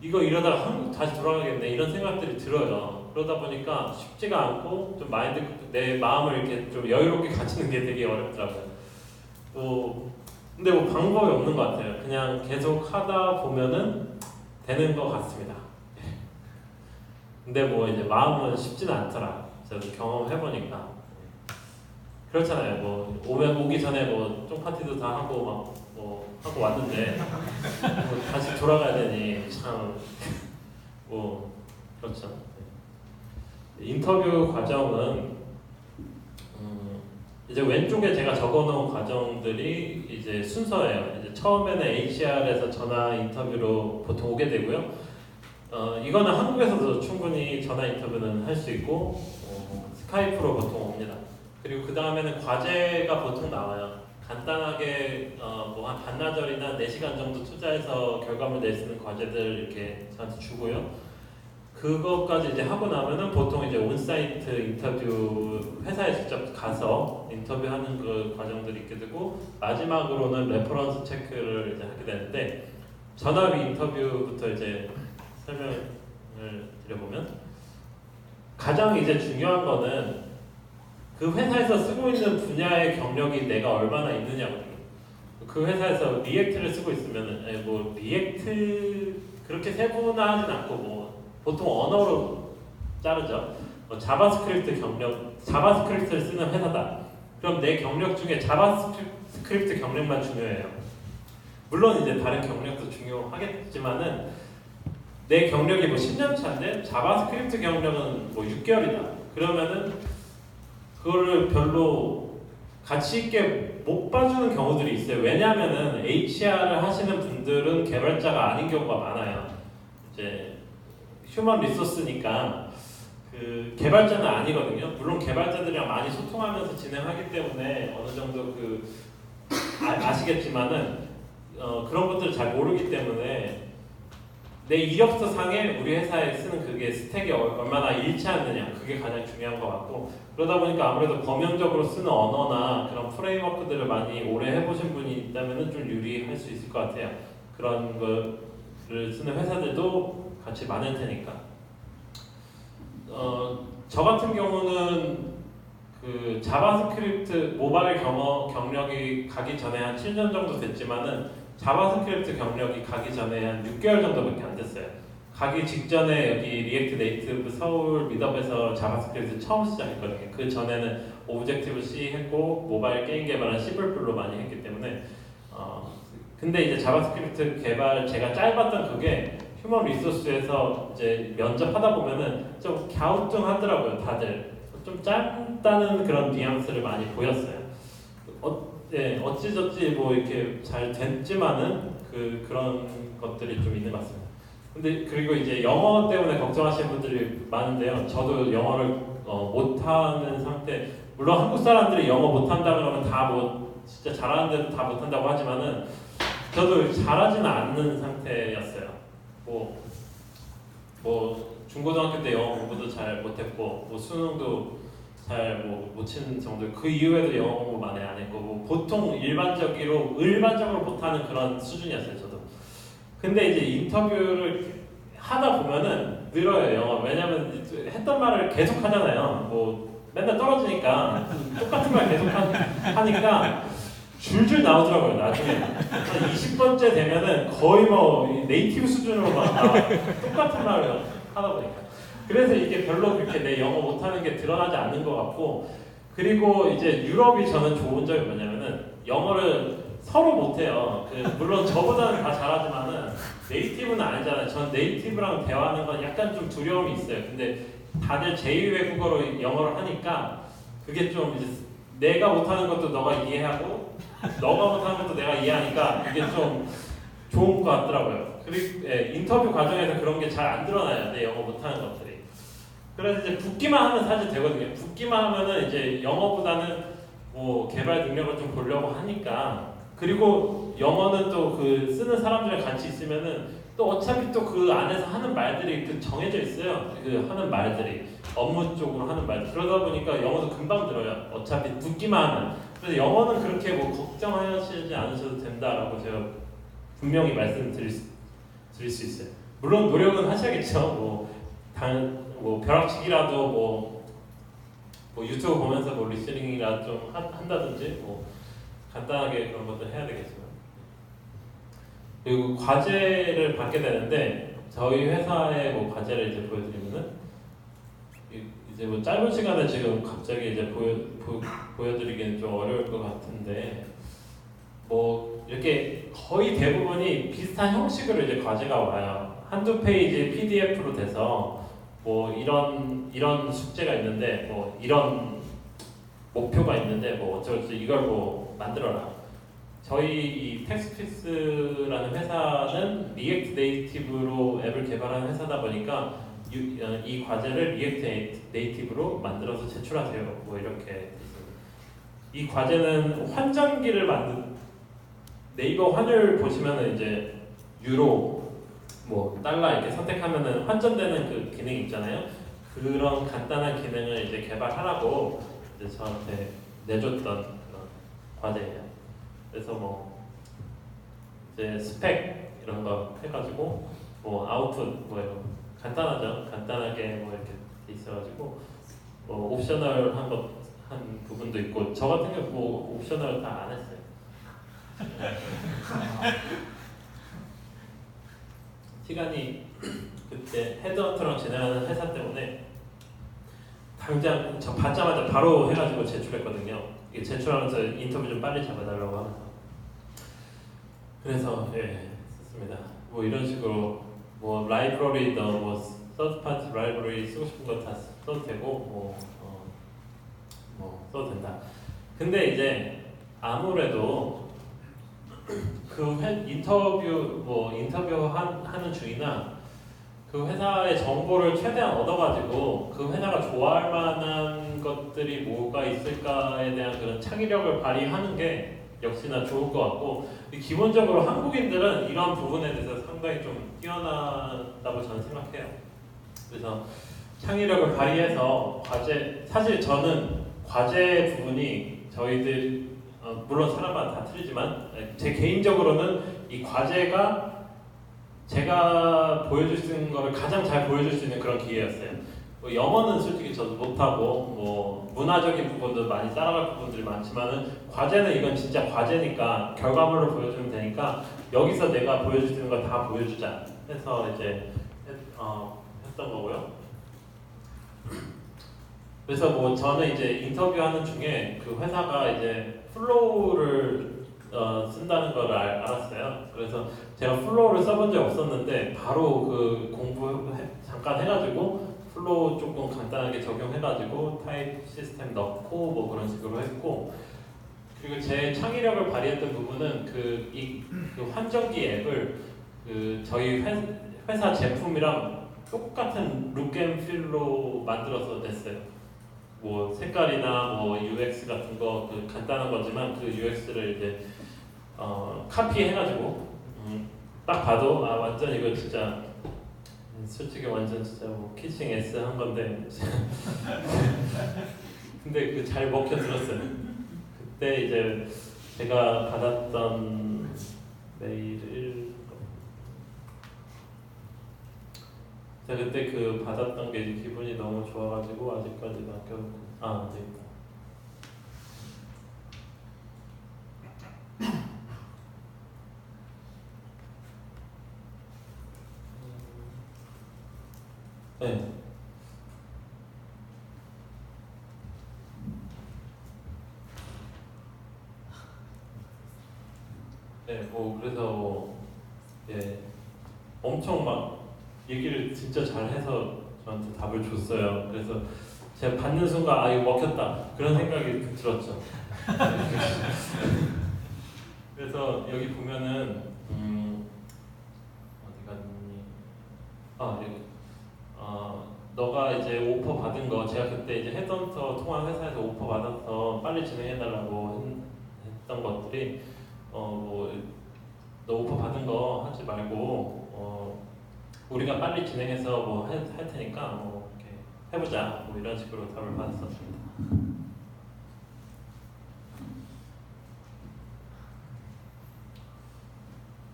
이거 이러다가 한국 다시 돌아가겠네 이런 생각들이 들어요. 그러다 보니까 쉽지가 않고 좀 마인드 내 마음을 이렇게 좀 여유롭게 가지는 게 되게 어렵더라고요. 근데 뭐 방법이 없는 것 같아요. 그냥 계속 하다 보면은 되는 것 같습니다. 근데 뭐 이제 마음은 쉽지는 않더라. 저도 경험해보니까 그렇잖아요. 뭐 오기 전에 뭐 쫑파티도 다 하고 막 뭐 하고 왔는데 뭐 다시 돌아가야 되니 참 뭐 그렇죠. 인터뷰 과정은 이제 왼쪽에 제가 적어놓은 과정들이 이제 순서예요. 이제 처음에는 HR에서 전화 인터뷰로 보통 오게 되고요. 이거는 한국에서도 충분히 전화 인터뷰는 할 수 있고 스카이프로 보통 옵니다. 그리고 그 다음에는 과제가 보통 나와요. 간단하게 뭐 한 반나절이나 4시간 정도 투자해서 결과물 낼 수 있는 과제들 이렇게 저한테 주고요. 그것까지 이제 하고 나면은 보통 이제 온사이트 인터뷰 회사에 직접 가서 인터뷰하는 그 과정들이 있게 되고 마지막으로는 레퍼런스 체크를 이제 하게 되는데 전화위 인터뷰부터 이제 설명을 드려보면 가장 이제 중요한 거는 그 회사에서 쓰고 있는 분야의 경력이 내가 얼마나 있느냐거든요. 그 회사에서 리액트를 쓰고 있으면은 뭐 리액트 그렇게 세분화하진 않고 뭐 보통 언어로 자르죠. 자바스크립트 자바스크립트를 쓰는 회사다. 그럼 내 경력 중에 자바스크립트 경력만 중요해요. 물론 이제 다른 경력도 중요하겠지만은 내 경력이 뭐 10년 차인데 자바스크립트 경력은 뭐 6개월이다. 그러면은 그거를 별로 가치 있게 못 봐주는 경우들이 있어요. 왜냐하면은 HR을 하시는 분들은 개발자가 아닌 경우가 많아요. 이제 휴먼 리소스니까 그 개발자는 아니거든요. 물론 개발자들이랑 많이 소통하면서 진행하기 때문에 어느 정도 아시겠지만은 그런 것들을 잘 모르기 때문에 내 이력서 상에 우리 회사에 쓰는 그게 스택이 얼마나 일치하느냐 그게 가장 중요한 것 같고 그러다 보니까 아무래도 범용적으로 쓰는 언어나 그런 프레임워크들을 많이 오래 해보신 분이 있다면 좀 유리할 수 있을 것 같아요. 그런 거를 쓰는 회사들도 같이 많을 테니까. 저 같은 경우는 그 자바스크립트 모바일 경력이 가기 전에 한 7년 정도 됐지만은 자바스크립트 경력이 가기 전에 한 6개월 정도밖에 안 됐어요. 가기 직전에 여기 리액트 네이티브 서울 미덥에서 자바스크립트 처음 시작했거든요. 그 전에는 오브젝티브 C 했고 모바일 게임 개발은 C++ 많이 했기 때문에 근데 이제 자바스크립트 개발 제가 짧았던 그게 휴먼 리소스에서 이제 면접하다 보면은 좀 갸우뚱하더라고요. 다들 좀 짧다는 그런 뉘앙스를 많이 보였어요. 네, 어찌저찌 뭐 이렇게 잘 됐지만은 그런 것들이 좀 있는 것 같습니다. 근데 그리고 이제 영어 때문에 걱정하시는 분들이 많은데요. 저도 영어를 못하는 상태. 물론 한국 사람들이 영어 못한다 그러면 다 뭐 진짜 잘하는 데도 다 못한다고 하지만은 저도 잘하지는 않는 상태였어요. 뭐 중고등학교 때 영어 공부도 잘 못했고 뭐 수능도 잘 못 치는 정도. 그 이후에도 영어 공부 많이 안 했고 뭐 보통 일반적으로 못하는 그런 수준이었어요. 저도. 근데 이제 인터뷰를 하다 보면은 늘어요 영어. 왜냐면 했던 말을 계속 하잖아요. 뭐 맨날 떨어지니까 똑같은 말 계속 하니까 줄줄 나오더라고요. 나중에 한 20번째 되면은 거의 뭐 네이티브 수준으로 막 똑같은 말을 하다 보니까. 그래서 이게 별로 그렇게 내 영어 못하는 게 드러나지 않는 것 같고 그리고 이제 유럽이 저는 좋은 점이 뭐냐면은 영어를 서로 못해요. 물론 저보다는 다 잘하지만은 네이티브는 아니잖아요. 전 네이티브랑 대화하는 건 약간 좀 두려움이 있어요. 근데 다들 제2 외국어로 영어를 하니까 그게 좀 이제 내가 못하는 것도 너가 이해하고 너가 못하는 것도 내가 이해하니까 이게 좀 좋은 것 같더라고요. 그리고 인터뷰 과정에서 그런 게 잘 안 드러나요. 내 영어 못하는 것들이. 그래서 이제 붙기만 하면 사실 되거든요. 붙기만 하면은 이제 영어보다는 뭐 개발 능력을 좀 보려고 하니까 그리고 영어는 또 그 쓰는 사람들이랑 같이 있으면은 또 어차피 또 그 안에서 하는 말들이 그 정해져 있어요. 그 하는 말들이 업무 쪽으로 하는 말. 그러다 보니까 영어도 금방 들어요. 어차피 듣기만 하는. 그래서 영어는 그렇게 뭐 걱정하시지 않으셔도 된다라고 제가 분명히 말씀드릴 수 있어요. 물론 노력은 하셔야겠죠. 뭐 벼락치기라도 뭐 유튜브 보면서 뭐 리스닝이라도 좀 한다든지 뭐 간단하게 그런 것도 해야 되겠지만. 그리고 과제를 받게 되는데 저희 회사의 뭐 과제를 이제 보여드리면은 이제 뭐 짧은 시간에 지금 갑자기 이제 보여드리기는 좀 어려울 것 같은데 뭐 이렇게 거의 대부분이 비슷한 형식으로 이제 과제가 와요. 한두 페이지 PDF로 돼서 뭐 이런 숙제가 있는데 뭐 이런 목표가 있는데 뭐 어쩌고저쩌고 이걸 뭐 만들어라. 저희 이 텍스피스라는 회사는 리액트 네이티브로 앱을 개발하는 회사다 보니까 이 과제를 리액트 네이티브로 만들어서 제출하세요. 뭐 이렇게 돼 있습니다. 이 과제는 환전기를 네이버 환율 보시면은 이제 유로, 뭐 달러 이렇게 선택하면은 환전되는 그 기능이 있잖아요. 그런 간단한 기능을 이제 개발하라고 이제 저한테 내줬던 그런 과제예요. 그래서 뭐 이제 스펙 이런 거 해가지고 뭐 아웃풋 뭐 이런 간단하죠. 간단하게 뭐 이렇게 돼 있어가지고 뭐 옵셔널 한 부분도 있고 저 같은 경우 뭐 옵셔널 다 안 했어요. 시간이 그때 헤드헌터랑 진행하는 회사 때문에 당장 저 받자마자 바로 해가지고 제출했거든요. 이게 제출하면서 인터뷰 좀 빨리 잡아달라고 하면서 그래서 썼습니다. 뭐 이런 식으로 뭐 라이브러리도 뭐 서드 파티 라이브러리 쓰고 싶은 거 다 써도 되고 뭐 써도 된다. 근데 이제 아무래도 그 인터뷰 하는 중이나 그 회사의 정보를 최대한 얻어가지고 그 회사가 좋아할 만한 것들이 뭐가 있을까에 대한 그런 창의력을 발휘하는 게 역시나 좋을 것 같고 기본적으로 한국인들은 이런 부분에 대해서 상당히 좀 뛰어나다고 저는 생각해요. 그래서 창의력을 발휘해서 사실 저는 과제 부분이 저희들 물론 사람마다 다 틀리지만 제 개인적으로는 이 과제가 제가 보여줄 수 있는 거를 가장 잘 보여줄 수 있는 그런 기회였어요. 뭐 영어는 솔직히 저도 못하고 뭐 문화적인 부분도 많이 따라갈 부분들이 많지만은 과제는 이건 진짜 과제니까 결과물로 보여주면 되니까 여기서 내가 보여줄 수 있는 걸 다 보여주자 해서 이제 했던 거고요. 그래서 뭐 저는 이제 인터뷰하는 중에 그 회사가 이제 플로우를 쓴다는 걸 알았어요. 그래서 제가 플로우를 써본 적 없었는데 바로 그 잠깐 해가지고 플로우 조금 간단하게 적용해가지고 타입 시스템 넣고 뭐 그런 식으로 했고 그리고 제 창의력을 발휘했던 부분은 그 환전기 앱을 그 저희 회사 제품이랑 똑같은 룩 앤 필로 만들어서 냈어요. 뭐 색깔이나 뭐 UX 같은 거 그 간단한 거지만 그 UX를 이제 카피해가지고 딱 봐도 완전 이거 진짜 솔직히 완전 진짜 뭐 키싱 S 한 건데 근데 그 잘 먹혀 들었어요. 그때 이제 제가 받았던 메일을 제가 그때 그 받았던 게 기분이 너무 좋아가지고 아직까지 남겨놓고 안 되겠다. 네. 네, 뭐 그래서 엄청 막 얘기를 진짜 잘해서 저한테 답을 줬어요. 그래서 제가 받는 순간 이거 먹혔다 그런 생각이 들었죠. 그래서 여기 보면은 어디 갔니? 여기 너가 이제 오퍼 받은 거 제가 그때 이제 헤드헌터 통한 회사에서 오퍼 받아서 빨리 진행해달라고 했던 것들이 뭐 너 오퍼 받은 거 하지 말고 우리가 빨리 진행해서 뭐 할 테니까 뭐 이렇게 해보자 뭐 이런 식으로 답을 받았었습니다.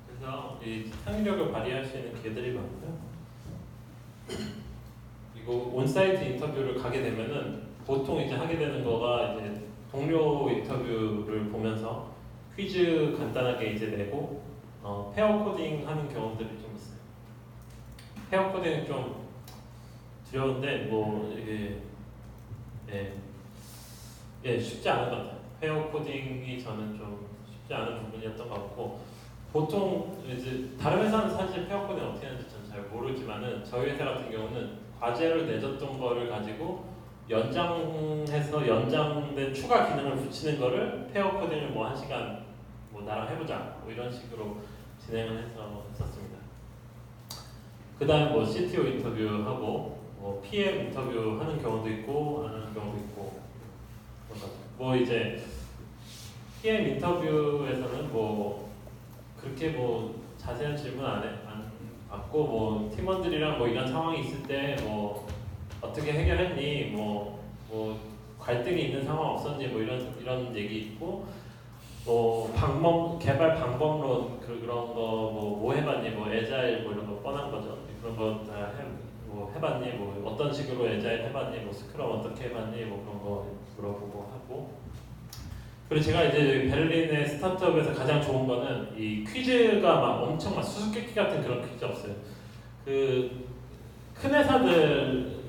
그래서 이 창의력을 발휘할 수 있는 기회들이 많고요. 그리고 온사이트 인터뷰를 가게 되면은 보통 이제 하게 되는 거가 이제 동료 인터뷰를 보면서 퀴즈 간단하게 이제 내고 페어 코딩 하는 경우들이 좀 있어요. 페어 코딩은 좀 두려운데 뭐 이게 쉽지 않은 것 같아요. 페어 코딩이 저는 좀 쉽지 않은 부분이었던 것 같고 보통 이제 다른 회사는 사실 페어 코딩 어떻게 하는지 전 잘 모르지만은 저희 회사 같은 경우는 과제를 내줬던 거를 가지고 연장해서 연장된 추가 기능을 붙이는 거를 페어 코딩을 뭐 1시간 뭐 나랑 해보자 뭐 이런 식으로 진행을 해서 했었습니다. 그 다음 뭐 CTO 인터뷰하고 뭐 PM 인터뷰 하는 경우도 있고 안 하는 경우도 있고 뭐 이제 PM 인터뷰에서는 뭐 그렇게 뭐 자세한 질문 안 받고 뭐 팀원들이랑 뭐 이런 상황이 있을 때 뭐 어떻게 해결했니 뭐 갈등이 있는 상황 없었니 뭐 이런 얘기 있고 뭐 개발 방법론 그런 거 뭐 해봤니 뭐 에자일 뭐 이런 거 뻔한 거죠. 그런 거 다 해봤니 뭐 어떤 식으로 에자일 해봤니 뭐 스크럼 어떻게 해봤니 뭐 그런 거 물어보고 하고. 그리고 제가 이제 베를린의 스타트업에서 가장 좋은 거는 이 퀴즈가 막 엄청 막 수수께끼 같은 그런 퀴즈 없어요. 그 큰 회사들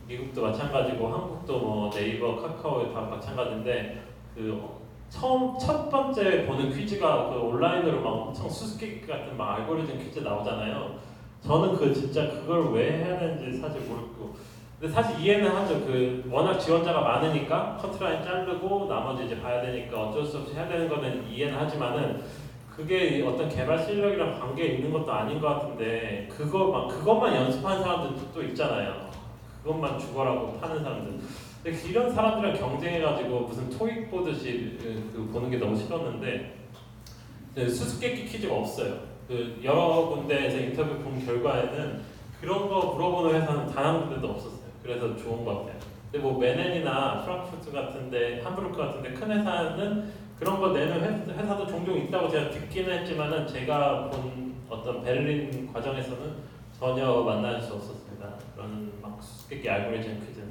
미국도 마찬가지고 한국도 뭐 네이버, 카카오 다 마찬가지인데 첫 번째 보는 퀴즈가 그 온라인으로 막 엄청 수수께끼 같은 막 알고리즘 퀴즈 나오잖아요. 저는 진짜 그걸 왜 해야 되는지 사실 모르고. 근데 사실 이해는 하죠. 워낙 지원자가 많으니까 커트라인 자르고 나머지 이제 봐야 되니까 어쩔 수 없이 해야 되는 거는 이해는 하지만은 그게 어떤 개발 실력이랑 관계 있는 것도 아닌 것 같은데 그것만 연습하는 사람들도 또 있잖아요. 그것만 죽어라고 파는 사람들. 근데 이런 사람들이랑 경쟁해가지고 무슨 토익 보듯이 보는 게 너무 싫었는데 수수께끼 퀴즈가 없어요. 여러 군데에서 인터뷰 본 결과에는 그런 거 물어보는 회사는 단 한 군데도 없었어요. 그래서 좋은 것 같아요. 근데 뭐 메넨이나 프랑크푸르트 같은데, 함부르크 같은데 큰 회사는 그런 거 내는 회사도 종종 있다고 제가 듣기는 했지만은 제가 본 어떤 베를린 과정에서는 전혀 만날 수 없었습니다. 그런 막 수수께끼 알고리즘 퀴즈.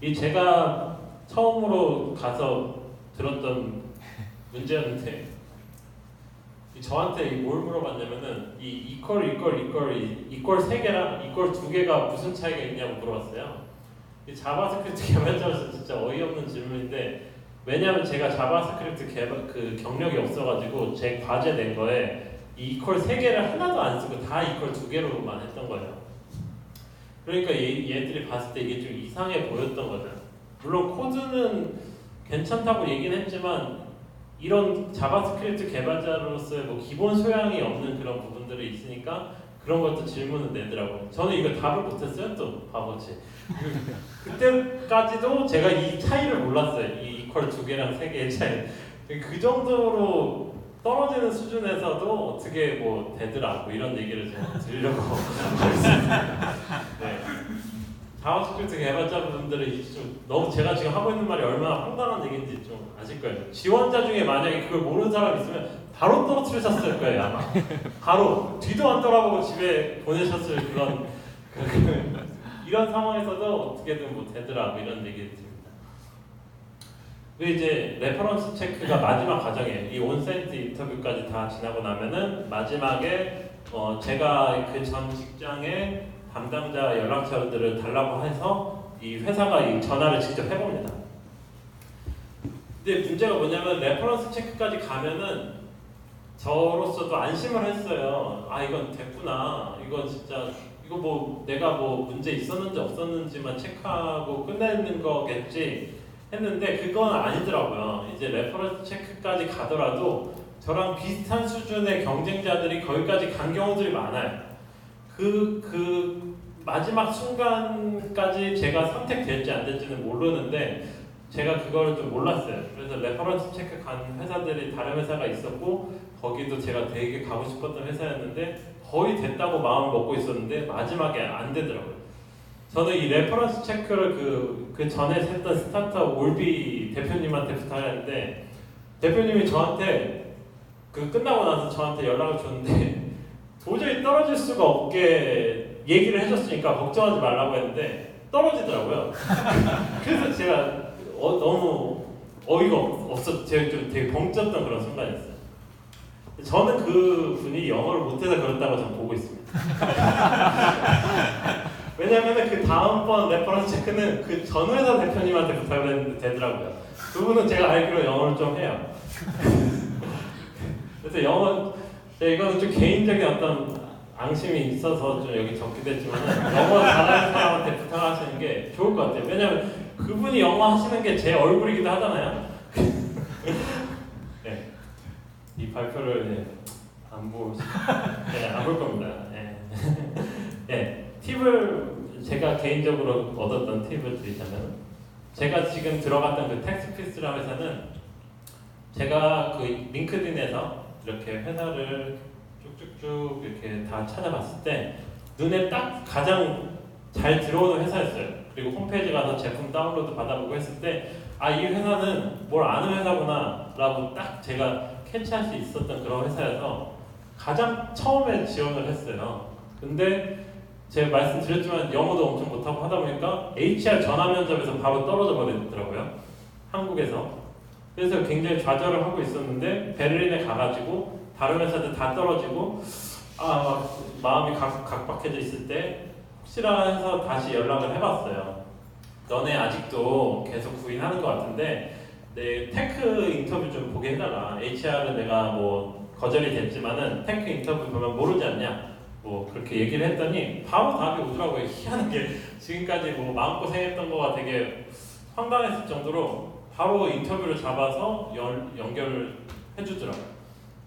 이 제가 처음으로 가서 들었던 문제였는데 저한테 뭘 물어봤냐면은 이 이퀄 3개랑 이퀄 2개가 무슨 차이가 있냐고 물어봤어요. 이 자바스크립트 개발자로서 진짜 어이없는 질문인데 왜냐면 제가 자바스크립트 개발 경력이 없어가지고 제 과제 낸 거에 이 이퀄 3개를 하나도 안 쓰고 다 이퀄 2개로만 했던 거예요. 그러니까 얘들이 봤을 때 이게 좀 이상해 보였던 거죠. 물론 코드는 괜찮다고 얘기는 했지만 이런 자바스크립트 개발자로서의 뭐 기본 소양이 없는 그런 부분들이 있으니까 그런 것도 질문을 내더라고요. 저는 이거 답을 못했어요. 또 바보지. 그때까지도 제가 이 차이를 몰랐어요. 이 이퀄 2개랑 3개의 차이. 그 정도로 떨어지는 수준에서도 어떻게 뭐 되더라고 이런 얘기를 제가 드리려고 하겠습니다. 네. 자바스크립트 개발자분들은 좀 너무 제가 지금 하고 있는 말이 얼마나 황당한 얘기인지 좀 아실 거예요. 지원자 중에 만약에 그걸 모르는 사람이 있으면 바로 떨어뜨리셨을 거예요 아마. 바로 뒤도 안 돌아보고 집에 보내셨을 그런 이런 상황에서도 어떻게든 뭐 되더라 뭐 이런 얘기를 드립니다. 이제 레퍼런스 체크가 마지막 과정이에요. 이 온사이트 인터뷰까지 다 지나고 나면은 마지막에 제가 그 전 직장에 담당자 연락처들을 달라고 해서 이 회사가 이 전화를 직접 해봅니다. 근데 문제가 뭐냐면 레퍼런스 체크까지 가면은 저로서도 안심을 했어요. 아 이건 됐구나. 이건 진짜 이거 뭐 내가 뭐 문제 있었는지 없었는지만 체크하고 끝내는 거겠지 했는데 그건 아니더라고요. 이제 레퍼런스 체크까지 가더라도 저랑 비슷한 수준의 경쟁자들이 거기까지 간 경우들이 많아요. 그 마지막 순간까지 제가 선택될지 안 될지는 모르는데 제가 그걸 좀 몰랐어요. 그래서 레퍼런스 체크 간 회사들이 다른 회사가 있었고 거기도 제가 되게 가고 싶었던 회사였는데 거의 됐다고 마음을 먹고 있었는데 마지막에 안 되더라고요. 저는 이 레퍼런스 체크를 그 전에 했던 스타트업 올비 대표님한테 부탁했는데 대표님이 저한테 그 끝나고 나서 저한테 연락을 줬는데 도저히 떨어질 수가 없게 얘기를 해줬으니까 걱정하지 말라고 했는데 떨어지더라고요. 그래서 제가 너무 어이가 없었, 제가 좀 되게 벙쪘던 그런 순간이었어요. 저는 그 분이 영어를 못해서 그렇다고 저는 보고 있습니다. 왜냐하면 그 다음번 레퍼런스 체크는 그 전 회사 대표님한테 부탁을 했는데 되더라고요. 그분은 제가 알기로 영어를 좀 해요. 그래서 영어, 이거는 좀 개인적인 어떤 앙심이 있어서 좀 여기 적기도 했지만 영어 잘하는 사람한테 부탁하시는 게 좋을 것 같아요. 왜냐하면 그분이 영어 하시는 게 제 얼굴이기도 하잖아요. 네. 이 발표를 네, 안 볼 겁니다. 네. 네. 팁을 제가 개인적으로 얻었던 팁을 드리자면 제가 지금 들어갔던 그 텍스피스라는 회사는 제가 그 링크드인에서 이렇게 회사를 쭉쭉쭉 이렇게 다 찾아봤을 때 눈에 딱 가장 잘 들어오는 회사였어요. 그리고 홈페이지 가서 제품 다운로드 받아보고 했을 때 아, 이 회사는 뭘 아는 회사구나 라고 딱 제가 캐치할 수 있었던 그런 회사여서 가장 처음에 지원을 했어요. 근데 제가 말씀드렸지만 영어도 엄청 못하고 하다 보니까 HR 전화 면접에서 바로 떨어져 버리더라고요. 한국에서. 그래서 굉장히 좌절을 하고 있었는데 베를린에 가가지고 다른 회사들 다 떨어지고 마음이 각박해져 있을 때 혹시나 해서 다시 연락을 해봤어요. 너네 아직도 계속 구인하는 것 같은데 내 테크 인터뷰 좀 보게 해달라. HR은 내가 뭐 거절이 됐지만은 테크 인터뷰 보면 모르지 않냐. 뭐 그렇게 얘기를 했더니 바로 답이 오더라고요. 희한하게 지금까지 뭐 마음고생했던 거가 되게 황당했을 정도로 바로 인터뷰를 잡아서 연결을 해주더라고요.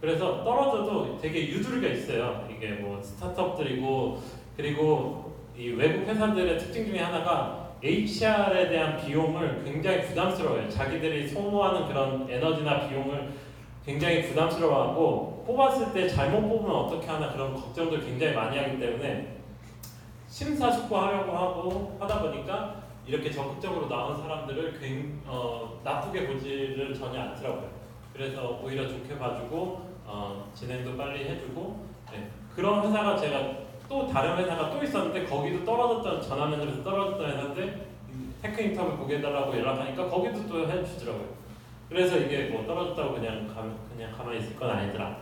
그래서 떨어져도 되게 유두리가 있어요. 이게 뭐 스타트업들이고 그리고 이 외국 회사들의 특징 중에 하나가 HR에 대한 비용을 굉장히 부담스러워해요. 자기들이 소모하는 그런 에너지나 비용을 굉장히 부담스러워하고 뽑았을 때 잘못 뽑으면 어떻게 하나 그런 걱정들 굉장히 많이 하기 때문에 심사숙고하려고 하고 하다 보니까 이렇게 적극적으로 나온 사람들을 나쁘게 보지를 전혀 않더라고요. 그래서 오히려 좋게 봐주고 진행도 빨리 해주고 네. 그런 회사가 제가 또 다른 회사가 또 있었는데 거기도 떨어졌던 전화 면접에서 떨어졌던 회사인데 테크 인터뷰 보게 해달라고 연락하니까 거기도 또 해주더라고요. 그래서 이게 뭐 떨어졌다고 그냥 가만히 있을 건 아니더라.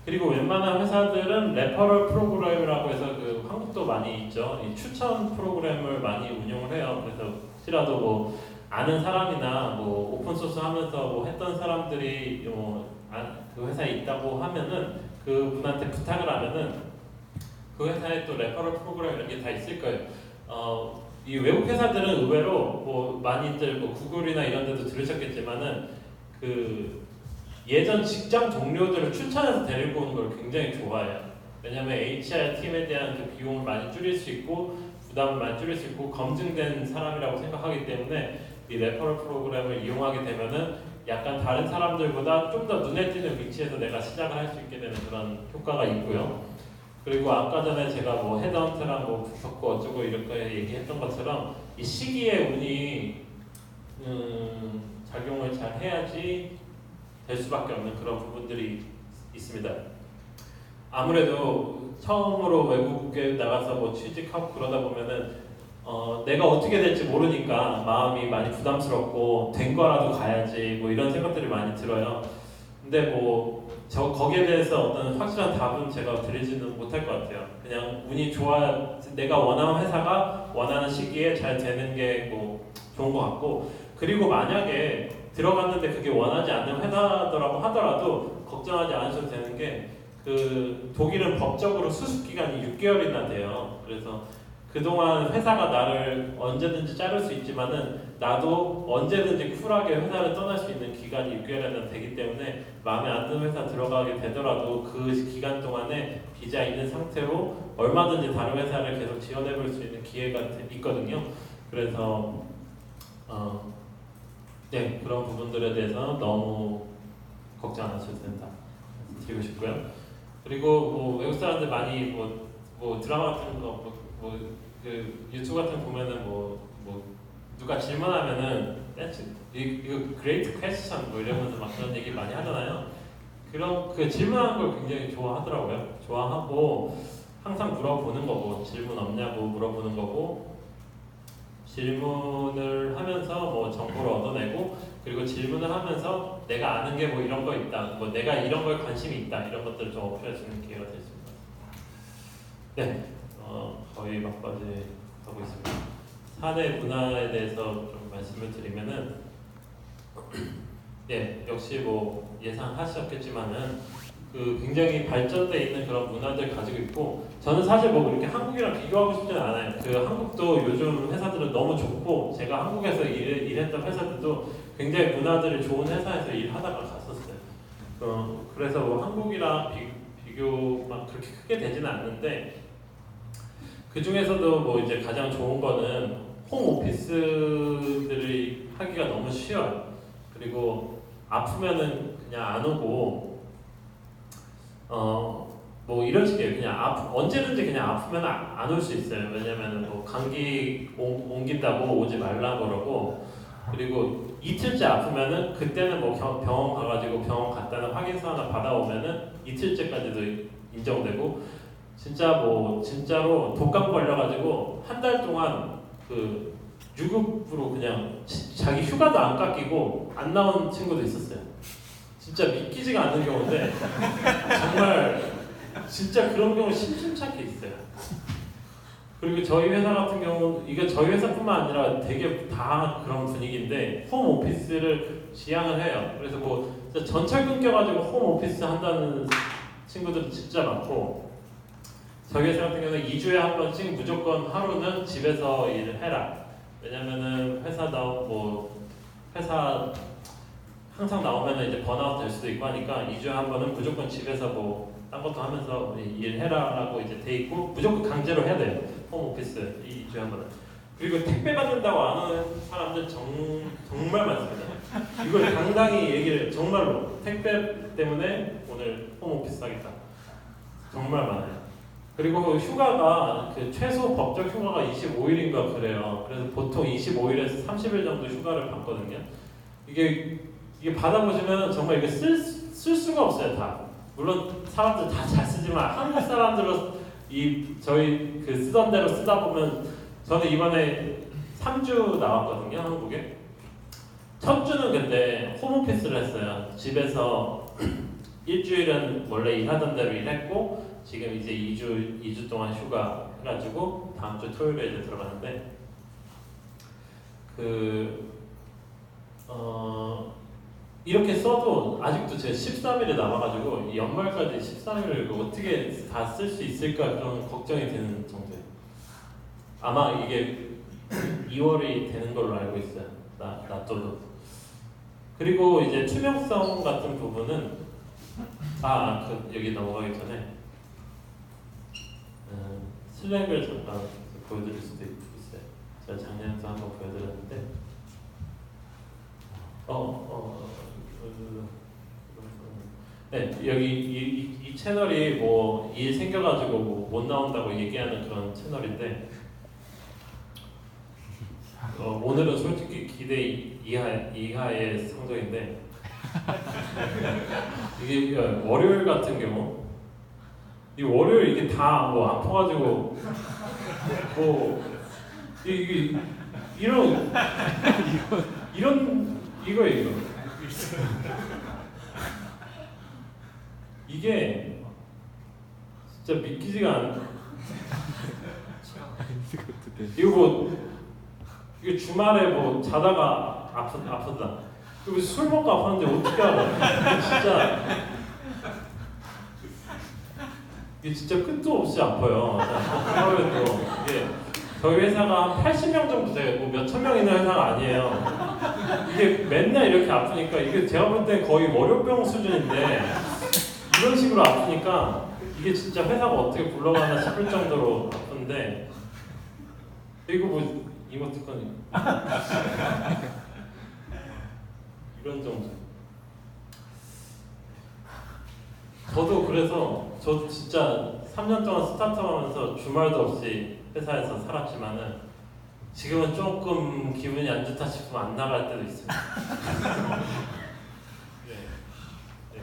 그리고 웬만한 회사들은 레퍼럴 프로그램이라고 해서 그 한국도 많이 있죠. 이 추천 프로그램을 많이 운영을 해요. 그래서 혹시라도 뭐 아는 사람이나 뭐 오픈 소스 하면서 뭐 했던 사람들이 그 회사에 있다고 하면은 그 분한테 부탁을 하면은 그 회사에 또 레퍼럴 프로그램 이런 게 다 있을 거예요. 이 외국 회사들은 의외로 뭐 많이들 뭐 구글이나 이런 데도 들으셨겠지만은 그 예전 직장 동료들을 추천해서 데리고 오는 걸 굉장히 좋아해요. 왜냐하면 HR 팀에 대한 그 비용을 많이 줄일 수 있고 부담을 많이 줄일 수 있고 검증된 사람이라고 생각하기 때문에 이 레퍼럴 프로그램을 이용하게 되면은 약간 다른 사람들보다 좀 더 눈에 띄는 위치에서 내가 시작을 할 수 있게 되는 그런 효과가 있고요. 그리고 아까 전에 제가 뭐 헤드헌트랑 뭐 붙었고 어쩌고 이렇게 얘기했던 것처럼 이 시기에 운이 작용을 잘 해야지 될 수밖에 없는 그런 부분들이 있습니다. 아무래도 처음으로 외국에 나가서 뭐 취직하고 그러다 보면은 내가 어떻게 될지 모르니까 마음이 많이 부담스럽고 된 거라도 가야지 뭐 이런 생각들이 많이 들어요. 근데 뭐 거기에 대해서 어떤 확실한 답은 제가 드리지는 못할 것 같아요. 그냥 운이 좋아 내가 원하는 회사가 원하는 시기에 잘 되는 게 뭐 좋은 것 같고 그리고 만약에 들어갔는데 그게 원하지 않는 회사더라고 하더라도 걱정하지 않으셔도 되는 게 그 독일은 법적으로 수습 기간이 6개월이나 돼요. 그래서 그동안 회사가 나를 언제든지 자를 수 있지만은 나도 언제든지 쿨하게 회사를 떠날 수 있는 기간이 6개월이나 되기 때문에 마음에 안 드는 회사 들어가게 되더라도 그 기간 동안에 비자 있는 상태로 얼마든지 다른 회사를 계속 지원해 볼 수 있는 기회가 있거든요. 그래서 네, 그런 부분들에 대해서 너무 걱정 안 하셔도 된다 드리고 싶고요. 그리고 뭐 외국 사람들 많이 뭐 드라마 같은 거 그 유튜브 같은 거 보면은 뭐 누가 질문하면은 이거 great question 뭐 이러면서 막 그런 얘기 많이 하잖아요. 그런 그 질문하는 걸 굉장히 좋아하더라고요. 좋아하고 항상 물어보는 거고 질문 없냐고 물어보는 거고 질문을 하면서 뭐 정보를 얻어내고 그리고 질문을 하면서 내가 아는 게 뭐 이런 거 있다, 뭐 내가 이런 거에 관심이 있다 이런 것들을 좀 어필할 수 있는 기회가 될 수 있는 것 같습니다. 네, 거의 막바지 하고 있습니다. 사내 문화에 대해서 좀 말씀을 드리면은 예, 역시 뭐 예상하셨겠지만은 그 굉장히 발전돼 있는 그런 문화들 가지고 있고 저는 사실 뭐 이렇게 한국이랑 비교하고 싶지는 않아요. 그 한국도 요즘 회사들은 너무 좋고 제가 한국에서 일했던 회사들도 굉장히 문화들이 좋은 회사에서 일하다가 갔었어요. 그래서 뭐 한국이랑 비교만 그렇게 크게 되지는 않는데 그 중에서도 뭐 이제 가장 좋은 거는 홈 오피스들이 하기가 너무 쉬워요. 그리고 아프면은 그냥 안 오고 뭐 이런 식이에요. 그냥 언제든지 그냥 아프면 안 올 수 있어요. 왜냐면은 뭐 감기 옮긴다고 오지 말라 그러고 그리고 이틀째 아프면은 그때는 뭐 병원 가가지고 병원 갔다는 확인서 하나 받아오면은 이틀째까지도 인정되고 진짜로 독감 걸려가지고 한 달 동안 그 유급으로 그냥 자기 휴가도 안 깎이고 안 나온 친구도 있었어요. 진짜 믿기지가 않는 경우인데 정말 진짜 그런 경우 심심찮게 있어요. 그리고 저희 회사 같은 경우는 이게 저희 회사뿐만 아니라 되게 다 그런 분위기인데 홈 오피스를 지향을 해요. 그래서 뭐 전철 끊겨가지고 홈 오피스 한다는 친구들은 진짜 많고 저희 회사 같은 경우는 2주에 한 번씩 무조건 하루는 집에서 일을 해라. 왜냐면은 회사 항상 나오면은 이제 번아웃 될 수도 있고 하니까 2주에 한 번은 무조건 집에서 뭐 딴 것도 하면서 일해라라고 이제 돼 있고 무조건 강제로 해야 돼요. 홈 오피스 2주에 한 번은. 그리고 택배 받는다고 안 오는 사람들 정말 많습니다. 이걸 당당히 얘기를 정말로 택배 때문에 오늘 홈 오피스 하겠다. 정말 많아요. 그리고 휴가가 그 최소 법적 휴가가 25일인가 그래요. 그래서 보통 25일에서 30일 정도 휴가를 받거든요. 이게 받아보시면 정말 이게 쓸 수가 없어요. 다. 물론 사람들 다 잘 쓰지만 한국 사람들로 저희 그 쓰던 대로 쓰다 보면 저는 이번에 3주 나왔거든요. 한국에. 첫 주는 근데 홈오피스를 했어요. 집에서 일주일은 원래 일하던 대로 일했고 지금 이제 2주 동안 휴가 해가지고 다음 주 토요일에 이제 들어가는데 이렇게 써도 아직도 제 13일에 남아가지고 이 연말까지 13일을 어떻게 다 쓸 수 있을까 그런 걱정이 되는 정도예요. 아마 이게 2월이 되는 걸로 알고 있어요. 놔둬도. 그리고 이제 투명성 같은 부분은 여기 넘어가기 전에 슬랙을 잠깐 보여드릴 수도 있어요. 제가 작년에도 한번 보여드렸는데 네, 여기 이 채널이 뭐 일 생겨가지고 못 나온다고 얘기하는 그런 채널인데 오늘은 솔직히 기대 이하의 성적인데 이게 월요일 같은 경우 이 월요일 이게 다 뭐 아파가지고 뭐 이거예요. 이게 진짜 믿기지가 않아. 이거 주말에 뭐 자다가 아프다. 이거 술 먹고 아팠는데 어떻게 알아? 이게 진짜 끝도 없이 아파요. 하루에도 이게 저희 회사가 한 80명 정도 돼요. 뭐 몇천 명 있는 회사가 아니에요. 이게 맨날 이렇게 아프니까 이게 제가 볼 때 거의 월요병 수준인데 이런 식으로 아프니까 이게 진짜 회사가 어떻게 굴러가나 싶을 정도로 아픈데 이거 뭐 이모티콘이 이런 정도. 저도 그래서 저 진짜 3년 동안 스타트업하면서 주말도 없이 회사에서 살았지만은 지금은 조금 기분이 안 좋다 싶으면 안 나갈 때도 있습니다. 네, 네.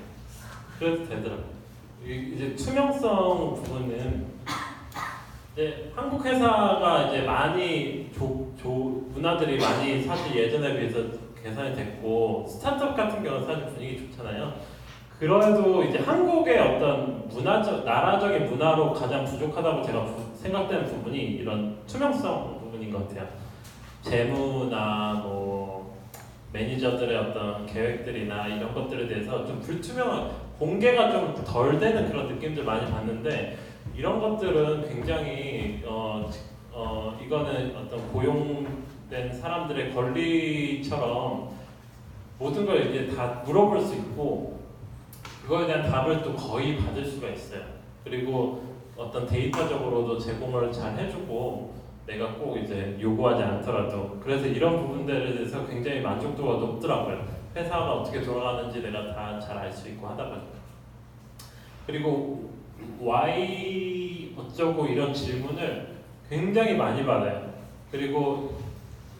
그래도 되더라고요. 이제 투명성 부분은 이제 한국 회사가 이제 많이 문화들이 많이 사실 예전에 비해서 개선이 됐고 스타트업 같은 경우는 사실 분위기 좋잖아요. 그래도 이제 한국의 어떤 나라적인 문화로 가장 부족하다고 제가 생각되는 부분이 이런 투명성 부분인 것 같아요. 재무나 뭐 매니저들의 어떤 계획들이나 이런 것들에 대해서 좀 불투명한 공개가 좀 덜 되는 그런 느낌들 많이 받는데 이런 것들은 굉장히 이거는 어떤 고용된 사람들의 권리처럼 모든 걸 이제 다 물어볼 수 있고 그거에 대한 답을 또 거의 받을 수가 있어요. 그리고 어떤 데이터적으로도 제공을 잘 해주고 내가 꼭 이제 요구하지 않더라도 그래서 이런 부분들에 대해서 굉장히 만족도가 높더라고요. 회사가 어떻게 돌아가는지 내가 다 잘 알 수 있고 하다 보니까. 그리고 why 어쩌고 이런 질문을 굉장히 많이 받아요. 그리고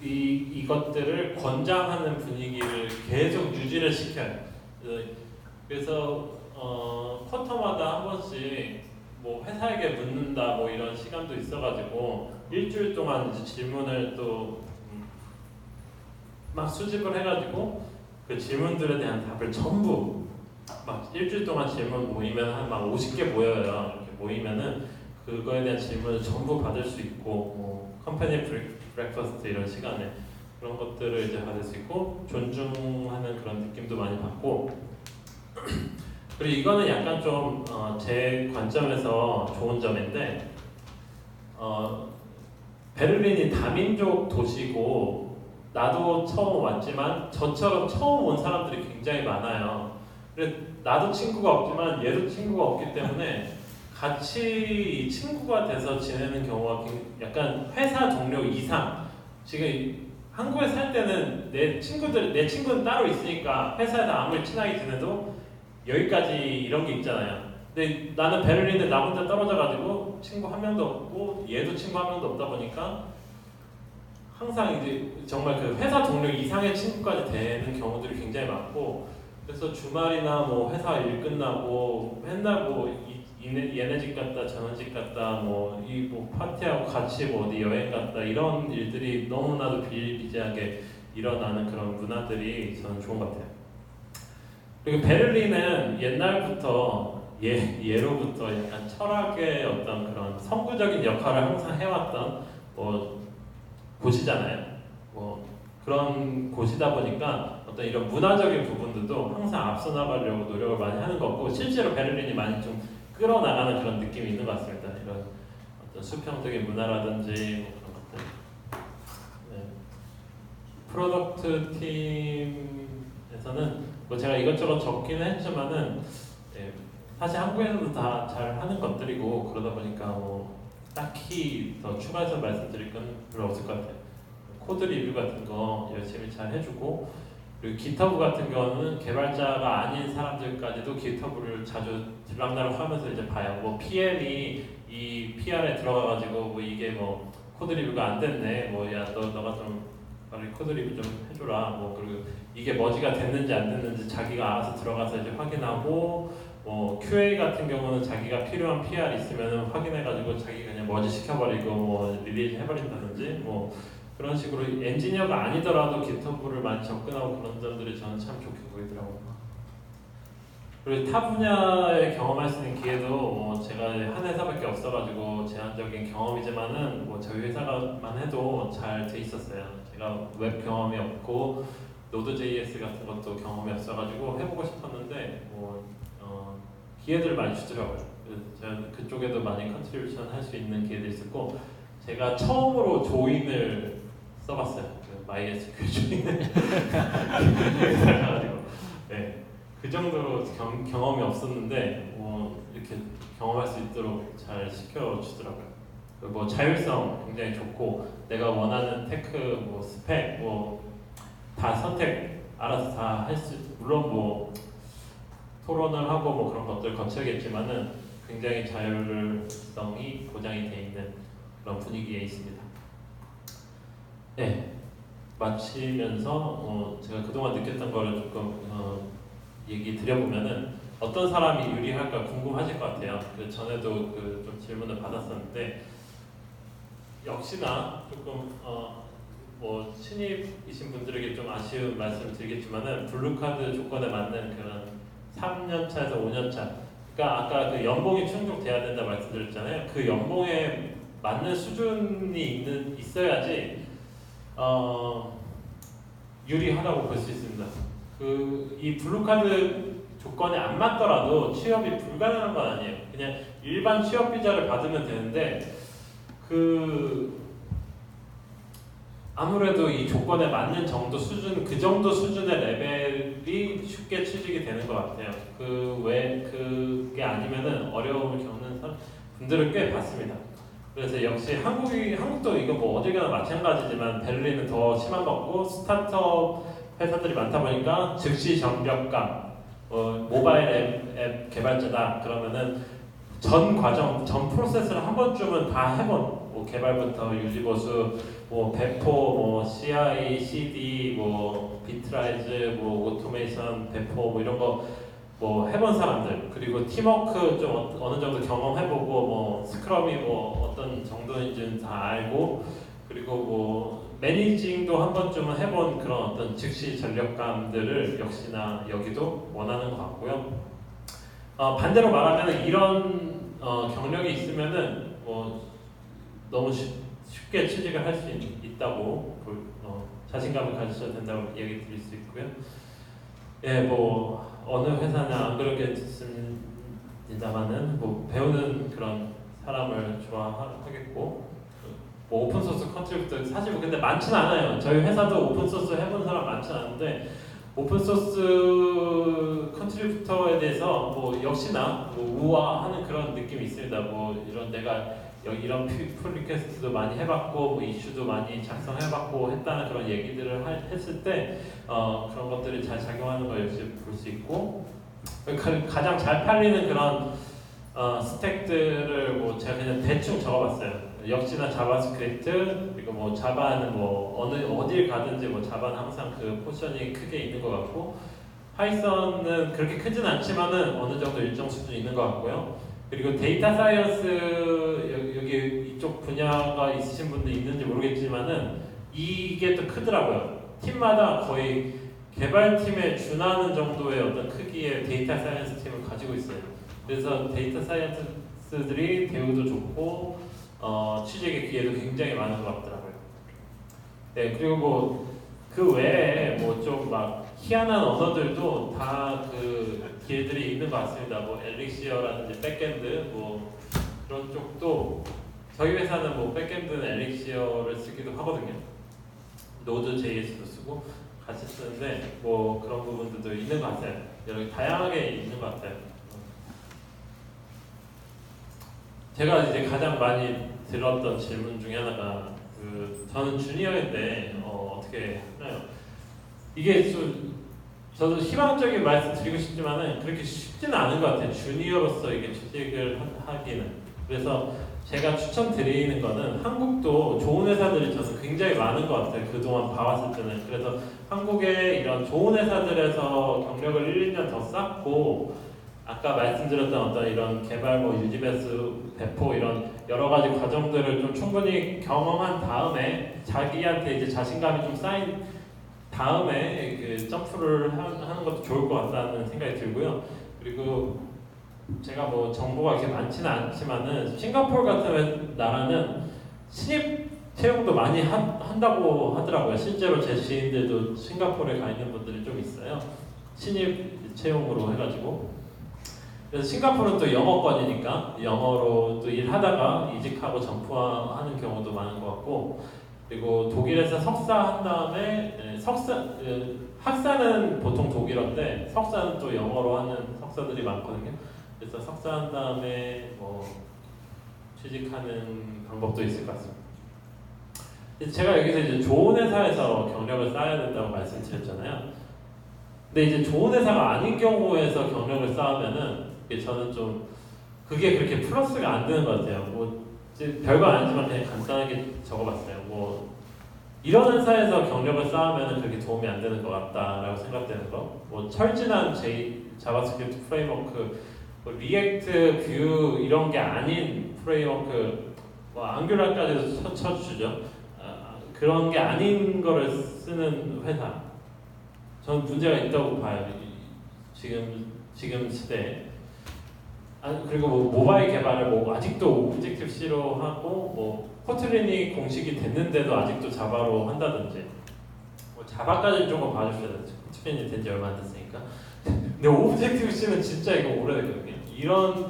이것들을 권장하는 분위기를 계속 유지를 시켜요. 그래서 쿼터마다 한 번씩 뭐 회사에게 묻는다 뭐 이런 시간도 있어가지고 일주일 동안 이제 질문을 또 막 수집을 해가지고 그 질문들에 대한 답을 전부 막 일주일 동안 질문 모이면 한 막 50개 모여요. 이렇게 모이면은 그거에 대한 질문을 전부 받을 수 있고 뭐 컴퍼니 브렉퍼스트 이런 시간에 그런 것들을 이제 받을 수 있고 존중하는 그런 느낌도 많이 받고 그리고 이거는 약간 좀 제 관점에서 좋은 점인데 베를린이 다민족 도시고 나도 처음 왔지만 저처럼 처음 온 사람들이 굉장히 많아요. 그래서 나도 친구가 없지만 얘도 친구가 없기 때문에 같이 친구가 돼서 지내는 경우가 약간 회사 동료 이상 지금 한국에 살 때는 내 친구는 따로 있으니까 회사에서 아무리 친하게 지내도 여기까지 이런 게 있잖아요. 근데 나는 베를린에 나 혼자 떨어져가지고 친구 한 명도 없고 얘도 친구 한 명도 없다 보니까 항상 이제 정말 그 회사 동료 이상의 친구까지 되는 경우들이 굉장히 많고 그래서 주말이나 뭐 회사 일 끝나고 맨날 뭐 얘네 집 갔다 저네 집 갔다 뭐 파티하고 같이 뭐 어디 여행 갔다 이런 일들이 너무나도 비일비재하게 일어나는 그런 문화들이 저는 좋은 것 같아요. 그리고 베를린은 옛날부터 예로부터 약간 철학의 어떤 그런 선구적인 역할을 항상 해왔던 뭐 곳이잖아요. 뭐 그런 곳이다 보니까 어떤 이런 문화적인 부분들도 항상 앞서 나가려고 노력을 많이 하는 것 같고 실제로 베를린이 많이 좀 끌어나가는 그런 느낌이 있는 것 같습니다. 이런 어떤 수평적인 문화라든지 뭐 그런 것들. 네. 프로덕트 팀에서는 뭐 제가 이것저것 적기는 했지만은 네, 사실 한국에서도 다 잘 하는 것들이고 그러다 보니까 뭐 딱히 더 추가해서 말씀드릴 건 별로 없을 것 같아요. 코드 리뷰 같은 거 열심히 잘 해주고 그리고 기터브 같은 경우는 개발자가 아닌 사람들까지도 기터브를 자주 들락날락하면서 이제 봐요. 뭐 PM이 이 PR에 들어가가지고 뭐 이게 뭐 코드 리뷰가 안 됐네. 뭐 야 너가 좀 빨리 코드 리뷰 좀 해줘라. 뭐 그리고 이게 머지가 됐는지 안 됐는지 자기가 알아서 들어가서 이제 확인하고 뭐 QA 같은 경우는 자기가 필요한 PR 있으면 확인해가지고 자기가 그냥 머지 시켜버리고 뭐 리리즈 해버린다든지 뭐 그런 식으로 엔지니어가 아니더라도 기터브를 많이 접근하고 그런 점들이 저는 참 좋게 보이더라고요. 그리고 타 분야에 경험할 수 있는 기회도 제가 한 회사밖에 없어가지고 제한적인 경험이지만은 뭐 저희 회사만 해도 잘 돼 있었어요. 제가 웹 경험이 없고 노드.js 같은 것도 경험이 없어가지고 해보고 싶었는데 기회들을 많이 주더라고요. 그래서 제가 그쪽에도 많이 컨트리뷰션 할 수 있는 기회도 있었고 제가 처음으로 조인을 써봤어요. 그 MySQL 조인을 해가지고 네, 그 정도로 경험이 없었는데 이렇게 경험할 수 있도록 잘 시켜주더라고요. 뭐 자율성 굉장히 좋고 내가 원하는 테크, 뭐 스펙, 뭐 다 선택 알아서 다 할 수 물론 뭐 토론을 하고 뭐 그런 것들 거쳐야겠지만은 굉장히 자율성이 보장이 되어 있는 그런 분위기에 있습니다. 네, 마치면서 제가 그동안 느꼈던 거를 조금 얘기 드려보면은 어떤 사람이 유리할까 궁금하실 것 같아요. 그 전에도 좀 질문을 받았었는데 역시나 조금 뭐 신입이신 분들에게 좀 아쉬운 말씀을 드리겠지만은 블루카드 조건에 맞는 그런 3년차에서 5년차, 그러니까 아까 그 연봉이 충족돼야 된다 말씀드렸잖아요. 그 연봉에 맞는 수준이 있어야지 유리하다고 볼 수 있습니다. 이 블루카드 조건에 안 맞더라도 취업이 불가능한 건 아니에요. 그냥 일반 취업 비자를 받으면 되는데 아무래도 이 조건에 맞는 정도 수준, 그 정도 수준의 레벨이 쉽게 취직이 되는 것 같아요. 그게 아니면은 어려움을 겪는 분들을 꽤 봤습니다. 그래서 역시 한국도 이거 뭐 어디 가나 마찬가지지만 베를린은 더 심한 것 같고, 스타트업 회사들이 많다 보니까 즉시 전력감, 모바일 앱 개발자다 그러면은 전 과정, 전 프로세스를 한 번쯤은 다 해본, 뭐 개발부터 유지보수, 뭐 배포, 뭐 CI, CD, 뭐 비트라이즈, 뭐 오토메이션, 배포 뭐 이런 거 뭐 해본 사람들, 그리고 팀워크 좀 어느 정도 경험해보고, 뭐 스크럼이 뭐 어떤 정도인지는 다 알고, 그리고 뭐 매니징도 한 번쯤은 해본 그런 어떤 즉시 전력감들을 역시나 여기도 원하는 것 같고요. 반대로 말하면 이런 경력이 있으면은 너무 쉽게 취직을 할 수 있다고 자신감을 가지셔도 된다고 얘기 드릴 수 있고요. 예, 뭐 어느 회사나 안 그러겠습니다만은 뭐 배우는 그런 사람을 좋아하겠고, 뭐 오픈소스 컨트리뷰터 사실 근데 많지는 않아요. 저희 회사도 오픈소스 해본 사람 많지는 않은데 오픈소스 컨트리뷰터에 대해서 뭐 역시나 뭐 우아하는 그런 느낌이 있습니다. 뭐 이런 풀 리퀘스트도 많이 해봤고, 뭐 이슈도 많이 작성해봤고 했다는 그런 얘기들을 했을 때 그런 것들이 잘 작용하는 걸 역시 볼 수 있고, 가장 잘 팔리는 그런 스택들을 뭐 제가 그냥 대충 적어봤어요. 역시나 자바스크립트, 그리고 뭐 자바는 뭐 어딜 가든지 뭐 자바는 항상 그 포션이 크게 있는 것 같고, 파이썬은 그렇게 크진 않지만은 어느 정도 일정 수준 있는 것 같고요. 그리고 데이터 사이언스 여기 이쪽 분야가 있으신 분들 있는지 모르겠지만은 이게 또 크더라고요. 팀마다 거의 개발팀에 준하는 정도의 어떤 크기의 데이터 사이언스 팀을 가지고 있어요. 그래서 데이터 사이언스들이 대우도 좋고 취직의 기회도 굉장히 많은 것 같더라고요. 네, 그리고 뭐 그 외에 뭐 좀 막 희한한 언어들도 다 그 기회들이 있는 것 같습니다. 뭐 엘릭시어라든지 백엔드 뭐 그런 쪽도 저희 회사는 뭐 백엔드는 엘릭시어를 쓰기도 하거든요. 노드 JS도 쓰고 같이 쓰는데 뭐 그런 부분들도 있는 것 같아요. 여러 다양하게 있는 것 같아요. 제가 이제 가장 많이 들었던 질문 중에 하나가 저는 주니어인데 어떻게 하나요? 이게 저도 희망적인 말씀 드리고 싶지만은 그렇게 쉽지는 않은 것 같아요. 주니어로서 이게 취직을 하기는. 그래서 제가 추천드리는 거는 한국도 좋은 회사들이 저는 굉장히 많은 것 같아요. 그동안 봐왔을 때는. 그래서 한국의 이런 좋은 회사들에서 경력을 1, 2년 더 쌓고, 아까 말씀드렸던 어떤 이런 개발, 뭐 유지배수, 배포 이런 여러 가지 과정들을 좀 충분히 경험한 다음에 자기한테 이제 자신감이 좀 쌓인 다음에 그 점프를 하는 것도 좋을 것 같다는 생각이 들고요. 그리고 제가 뭐 정보가 이렇게 많지는 않지만은 싱가포르 같은 나라는 신입 채용도 많이 한다고 하더라고요. 실제로 제 지인들도 싱가포르에 가 있는 분들이 좀 있어요. 신입 채용으로 해가지고. 그래서 싱가포르는 또 영어권이니까 영어로 또 일하다가 이직하고 점프하는 경우도 많은 것 같고, 그리고 독일에서 석사한 다음에 학사는 보통 독일어인데 석사는 또 영어로 하는 석사들이 많거든요. 그래서 석사한 다음에 뭐 취직하는 방법도 있을 것 같습니다. 제가 여기서 이제 좋은 회사에서 경력을 쌓아야 된다고 말씀드렸잖아요. 근데 이제 좋은 회사가 아닌 경우에서 경력을 쌓으면은 저는 좀 그게 그렇게 플러스가 안 되는 것 같아요. 뭐 이제 별거 아니지만 그냥 간단하게 적어봤어요. 뭐 이런 회사에서 경력을 쌓으면 그렇게 도움이 안 되는 것 같다라고 생각되는 거. 뭐 철진한 자바스크립트 프레임워크, 뭐 리액트, 뷰 이런 게 아닌 프레임워크, 뭐 앙귤라까지도 쳐주죠. 그런 게 아닌 거를 쓰는 회사. 저는 문제가 있다고 봐요. 지금 시대에. 그리고 뭐 모바일 개발을 뭐 아직도 오브젝티브 C로 하고 뭐 코틀린이 공식이 됐는데도 아직도 자바로 한다든지 뭐 자바까지 조금 봐주셔야 돼요. 코틀린이 된 지 얼마 안 됐으니까. 근데 오브젝티브 C는 진짜 이거 오래됐거든요. 이런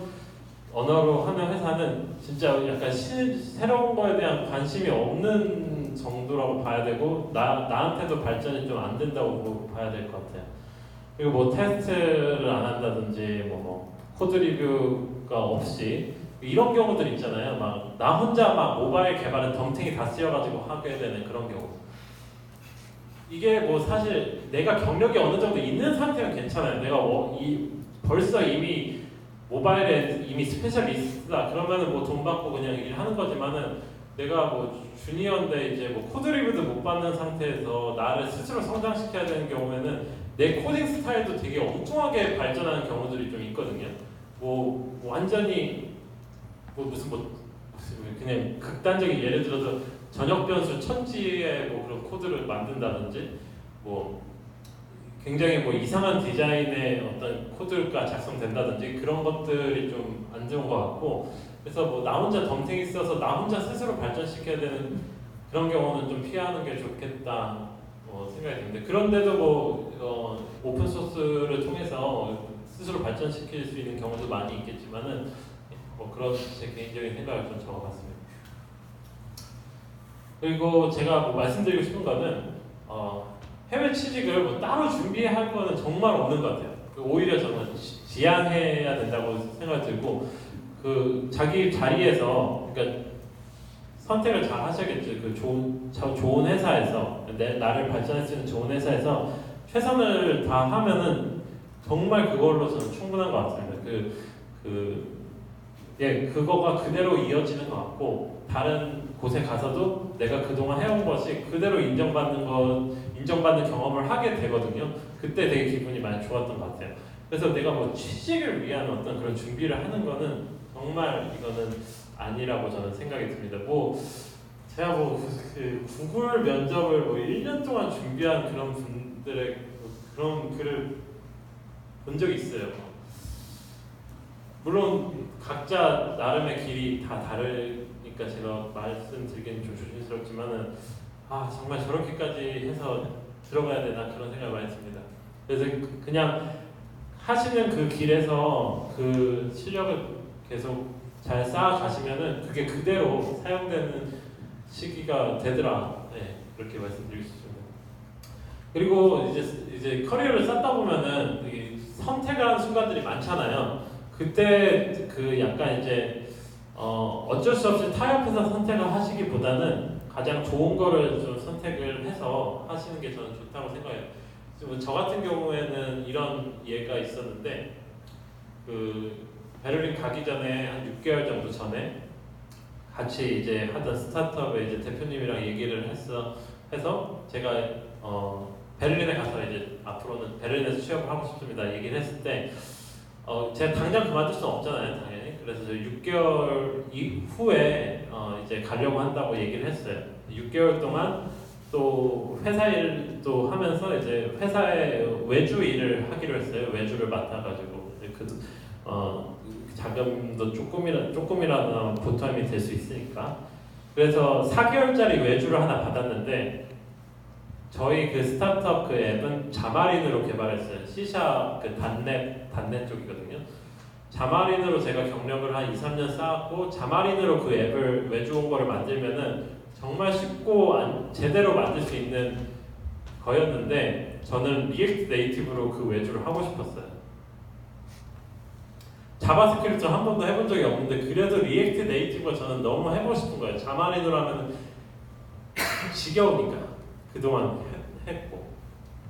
언어로 하는 회사는 진짜 약간 새로운 거에 대한 관심이 없는 정도라고 봐야 되고 나한테도 발전이 좀 안 된다고 봐야 될 것 같아요. 그리고 뭐 테스트를 안 한다든지 뭐 코드 리뷰가 없이 이런 경우들 있잖아요. 막 나 혼자 막 모바일 개발은 덤탱이 다 씌워가지고 하게 되는 그런 경우. 이게 뭐 사실 내가 경력이 어느 정도 있는 상태는 괜찮아요. 내가 벌써 이미 모바일에 이미 스페셜리스트다. 그러면은 뭐 돈 받고 그냥 일하는 거지만은 내가 뭐 주니어인데 이제 뭐 코드 리뷰도 못 받는 상태에서 나를 스스로 성장시켜야 되는 경우에는 내 코딩 스타일도 되게 엉뚱하게 발전하는 경우들이 좀 있거든요. 뭐 완전히 무슨 그냥 극단적인 예를 들어서 전역 변수 천지의 뭐 그런 코드를 만든다든지 뭐 굉장히 뭐 이상한 디자인의 어떤 코드가 작성된다든지 그런 것들이 좀 안 좋은 것 같고, 그래서 뭐 나 혼자 덤탱이 써서 나 혼자 스스로 발전시켜야 되는 그런 경우는 좀 피하는 게 좋겠다 생각이 드는데, 그런데도 뭐 오픈 소스를 통해서 스스로 발전시킬 수 있는 경우도 많이 있겠지만은 뭐 그런 제 개인적인 생각을 좀 적어봤습니다. 그리고 제가 뭐 말씀드리고 싶은 거는 해외 취직을 뭐 따로 준비할 거는 정말 없는 것 같아요. 오히려 저는 지향해야 된다고 생각이 들고, 그 자기 자리에서 그러니까 선택을 잘 하셔야겠죠. 그 좋은 회사에서 나를 발전할 수 있는 좋은 회사에서 최선을 다하면은 정말 그걸로 저는 충분한 것 같습니다. 그거가 그대로 이어지는 것 같고, 다른 곳에 가서도 내가 그동안 해온 것이 그대로 인정받는 경험을 하게 되거든요. 그때 되게 기분이 많이 좋았던 것 같아요. 그래서 내가 뭐 취직을 위한 어떤 그런 준비를 하는 거는 정말 이거는 아니라고 저는 생각이 듭니다. 뭐 제가 그 구글 면접을 뭐 1년 동안 준비한 그런 분들의 그런 글을 본 적이 있어요. 물론 각자 나름의 길이 다 다르니까 제가 말씀드리기는 좀 조심스럽지만은 정말 저렇게까지 해서 들어가야 되나 그런 생각을 많이 듭니다. 그래서 그냥 하시는 그 길에서 그 실력을 계속 잘 쌓아가시면은 그게 그대로 사용되는 시기가 되더라. 네, 그렇게 말씀드릴 수 있습니다. 그리고 이제 커리어를 쌓다 보면은 선택을 하는 순간들이 많잖아요. 그때 그 약간 이제 어쩔 수 없이 타협해서 선택을 하시기보다는 가장 좋은 거를 좀 선택을 해서 하시는 게 저는 좋다고 생각해요. 저 같은 경우에는 이런 예가 있었는데, 그 베를린 가기 전에 한 6개월 정도 전에 같이 이제 하던 스타트업의 이제 대표님이랑 얘기를 해서 제가 베를린에 가서 이제 앞으로는 베를린에서 취업을 하고 싶습니다 얘기를 했을 때 제가 당장 그만둘 수는 없잖아요, 당연히. 그래서 저 6개월 이후에 이제 가려고 한다고 얘기를 했어요. 6개월 동안 또 회사 일도 하면서 이제 회사에 외주 일을 하기로 했어요. 외주를 맡아가지고 자금도 조금이라도 보탬이 될 수 있으니까. 그래서 4개월짜리 외주를 하나 받았는데, 저희 그 스타트업 그 앱은 자마린으로 개발했어요. C# 그 단넷 쪽이거든요. 자마린으로 제가 경력을 한 2-3년 쌓았고, 자마린으로 그 앱을 외주 온 거를 만들면은 정말 쉽고 제대로 만들 수 있는 거였는데, 저는 리액트 네이티브로 그 외주를 하고 싶었어요. 자바스크립트 한 번도 해본 적이 없는데 그래도 리액트 네이티브가 저는 너무 해보고 싶은 거예요. 자마린으로 하면 지겨우니까 그동안 했고,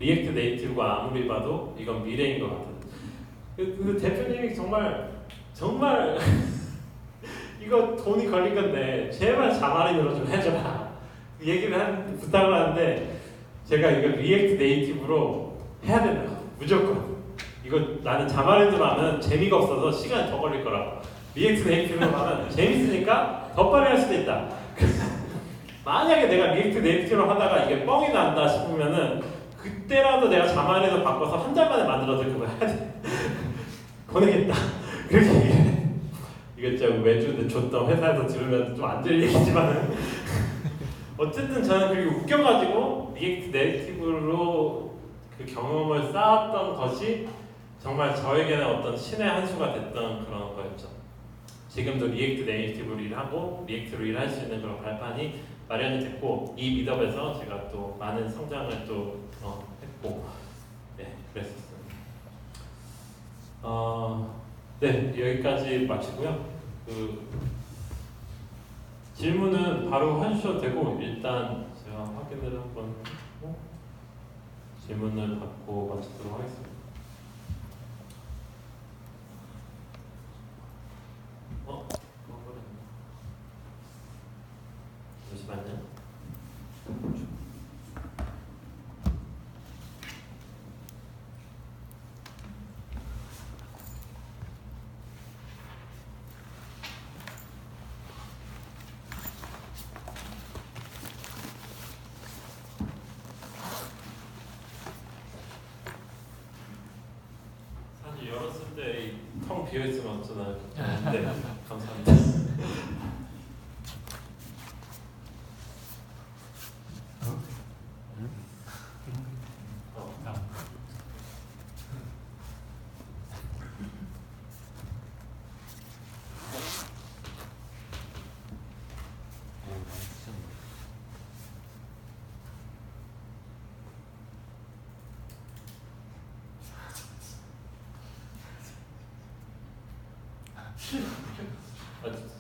리액트 네이티브가 아무리 봐도 이건 미래인 것 같아요. 그 대표님이 정말 정말 이거 돈이 걸릴 건데 제발 자바린으로 좀 해줘라 부탁을 하는데 제가 이거 리액트 네이티브로 해야 된다 무조건. 이거 나는 자바린으로 하면 재미가 없어서 시간이 더 걸릴 거라고. 리액트 네이티브로 하면 재밌으니까 더 빨리 할 수도 있다. 만약에 내가 리액트 네이티브로 하다가 이게 뻥이 난다 싶으면은 그때라도 내가 자바린으로 바꿔서 한 달 만에 만들어서 그거 해야 돼. 보내겠다. 그렇게 이거 진짜 매주 줬던 회사에서 들으면 좀 안 될 얘기지만 어쨌든 저는 그렇게 웃겨가지고 리액트 네이티브로 그 경험을 쌓았던 것이 정말 저에게는 어떤 신의 한 수가 됐던 그런 거였죠. 지금도 리액트 네이티브로 일하고 리액트로 일할 수 있는 그런 발판이 마련이 됐고 이 미덥에서 제가 또 많은 성장을 또 했고 네 그랬었어요. 네 여기까지 마치고요. 그 질문은 바로 해주셔도 되고 일단 제가 확인을 한번 하고 질문을 받고 마치도록 하겠습니다. 잠시만요. 사실 열었을 때 텅 비어 있으면 어쩌나. 네, 감사합니다.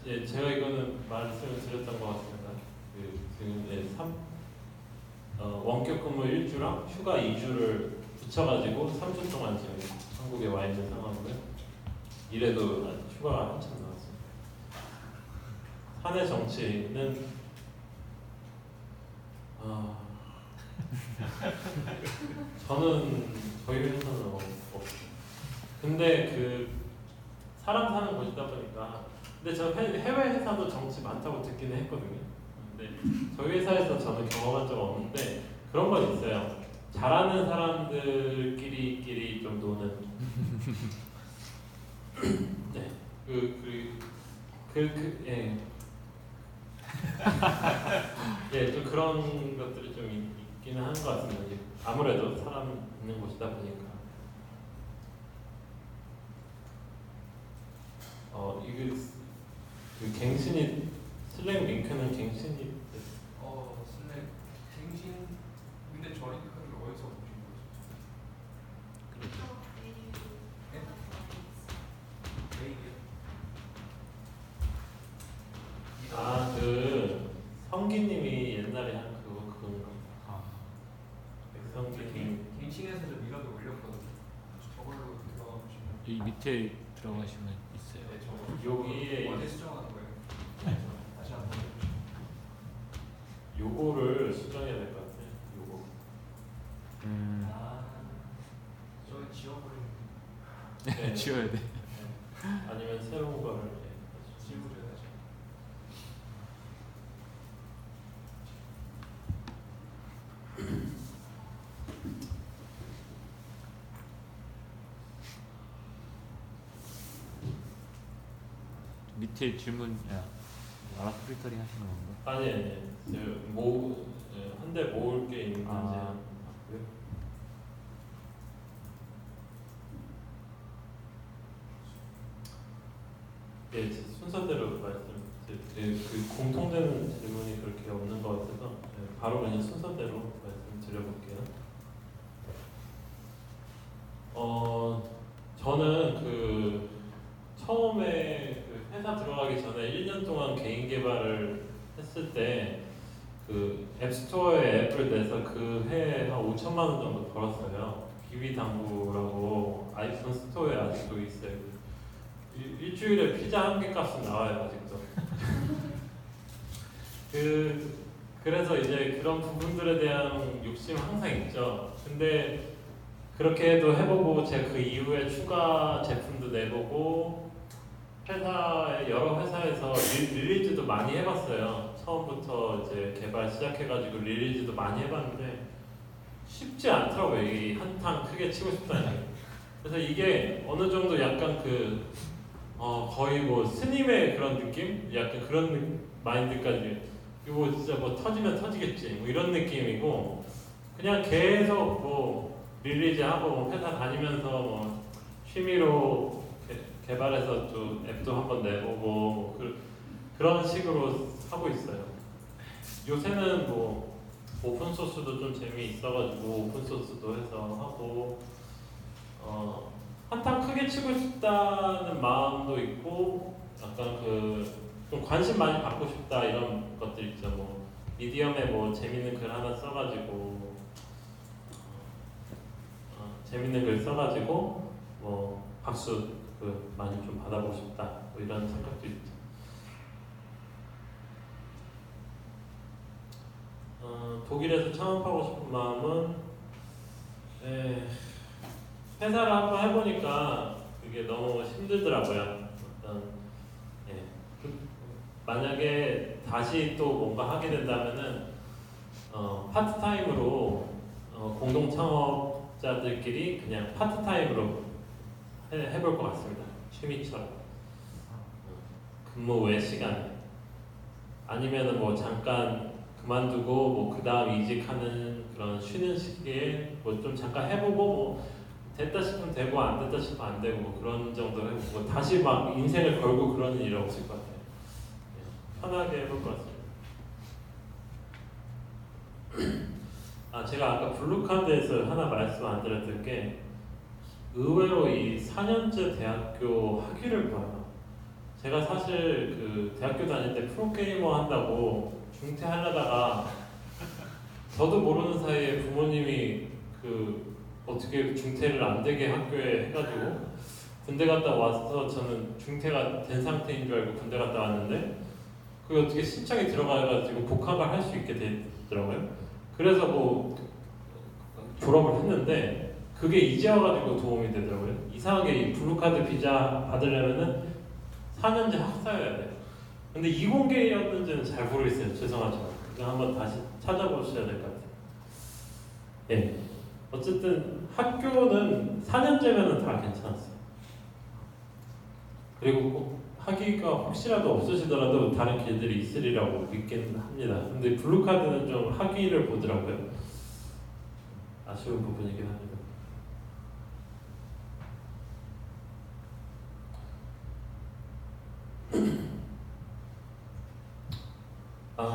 예, 제가 이거는 말씀을 드렸던 것 같습니다. 그 지금 원격 근무 1주랑 휴가 2주를 붙여가지고 3주 동안 지금 한국에 와 있는 상황이고요. 이래도 휴가가 한참 나왔습니다. 사내 정치는 저는 저희 회사는 없어요. 근데 그 사람 사는 곳이다 보니까 근데 저 해외 회사도 정치 많다고 듣기는 했거든요. 근데 저희 회사에서 저는 경험한 적 없는데 그런 건 있어요. 잘하는 사람들끼리 좀 노는 네. 예. 예, 좀 그런 것들이 좀 있기는 한 것 같습니다. 아무래도 사람 있는 곳이다 보니까. 이게 그 갱신이 슬랙 링크는 갱신이 슬랙 갱신 근데 저 링크를 어디서 보신 거죠? 네? 메일이요? 그 성기님이 옛날에 한 그건가? 백성기님 갱신해서 좀 이라도 올렸거든요. 저걸로 들어가 보시면 이 밑에 들어가시면 있어요. 네, 저 여기에 어디 수정하는 거예요? 다시 한번 해주시면. 요거를 수정해야 될 것 같아요. 요거. 저는 지워버리는 네. 지워야 돼. 아니면 새로운 거를 지워줘야죠. 밑에 질문 알아서 필터링 하시는 건가? 아니 한대 모을 게 있는지 봤고요. 예, 순서대로 그 공통되는 질문이 그렇게 없는 것 같아서 바로 그냥 순서대로 말씀드려볼게요. 저는 그 처음에 그 회사 들어가기 전에 1년 동안 개인 개발을 했을 때 그 앱스토어에 앱을 내서 그 해에 한 5천만 원 정도 벌었어요. 비비당구라고 아이폰 스토어에 아직도 있어요. 일주일에 피자 한 개 값은 나와요 아직도. 그래서 이제 그런 부분들에 대한 욕심 항상 있죠. 근데 그렇게 해도 해보고 제가 그 이후에 추가 제품도 내보고 회사에 여러 회사에서 릴리즈도 많이 해봤어요. 처음부터 이제 개발 시작해가지고 릴리즈도 많이 해봤는데 쉽지 않더라고요. 이 한탕 크게 치고 싶다는 게. 그래서 이게 어느 정도 약간 거의 뭐 스님의 그런 느낌? 약간 그런 마인드까지. 이거 진짜 뭐 터지면 터지겠지. 뭐 이런 느낌이고 그냥 계속 뭐 릴리즈 하고 뭐 회사 다니면서 뭐 취미로 개발해서 또 앱도 한번 내보고 그런 식으로 하고 있어요. 요새는 뭐 오픈 소스도 좀 재미있어가지고 오픈 소스도 해서 하고 한탕 크게 치고 싶다는 마음도 있고 약간 좀 관심 많이 받고 싶다 이런 것들 있죠. 뭐 미디엄에 뭐 재밌는 글 하나 써가지고 재밌는 글 써가지고 뭐 박수 많이 좀 받아보고 싶다 뭐 이런 생각도 있죠. 독일에서 창업하고 싶은 마음은 회사를 한번 해보니까 그게 너무 힘들더라고요. 만약에 다시 또 뭔가 하게 된다면은 파트타임으로 공동 창업자들끼리 그냥 파트타임으로 해볼 것 같습니다. 취미처럼 근무 외 시간에 아니면은 뭐 잠깐 그만두고 뭐 그 다음 이직하는 그런 쉬는 시기에 뭐 좀 잠깐 해보고 뭐 됐다 싶으면 되고 안 됐다 싶으면 안 되고 뭐 그런 정도로 해보고 다시 막 인생을 걸고 그러는 일은 없을 것 같아요. 편하게 해볼 것 같습니다. 제가 아까 블루카드에서 하나 말씀 안 드렸던 게 의외로 이 4년제 대학교 학위를 봐요. 제가 사실 그 대학교 다닐 때 프로게이머 한다고 중퇴하려다가 저도 모르는 사이에 부모님이 어떻게 중퇴를 안 되게 학교에 해가지고 군대 갔다 와서 저는 중퇴가 된 상태인 줄 알고 군대 갔다 왔는데 그게 어떻게 신청이 들어가가지고 복학을 할 수 있게 되더라고요. 그래서 뭐 졸업을 했는데 그게 이제 와가지고 도움이 되더라고요. 이상하게 이 블루카드 비자 받으려면은 4년제 학사여야 돼요. 근데 이공계였는지는 잘 모르겠어요. 죄송하지만 그거 한번 다시 찾아보셔야 될 것 같아요. 예. 어쨌든 학교는 4년제면은 다 괜찮았어요. 그리고 꼭 학위가 혹시라도 없으시더라도 다른 길들이 있으리라고 믿긴 합니다. 근데 블루카드는 좀 학위를 보더라고요. 아쉬운 부분이긴 합니다.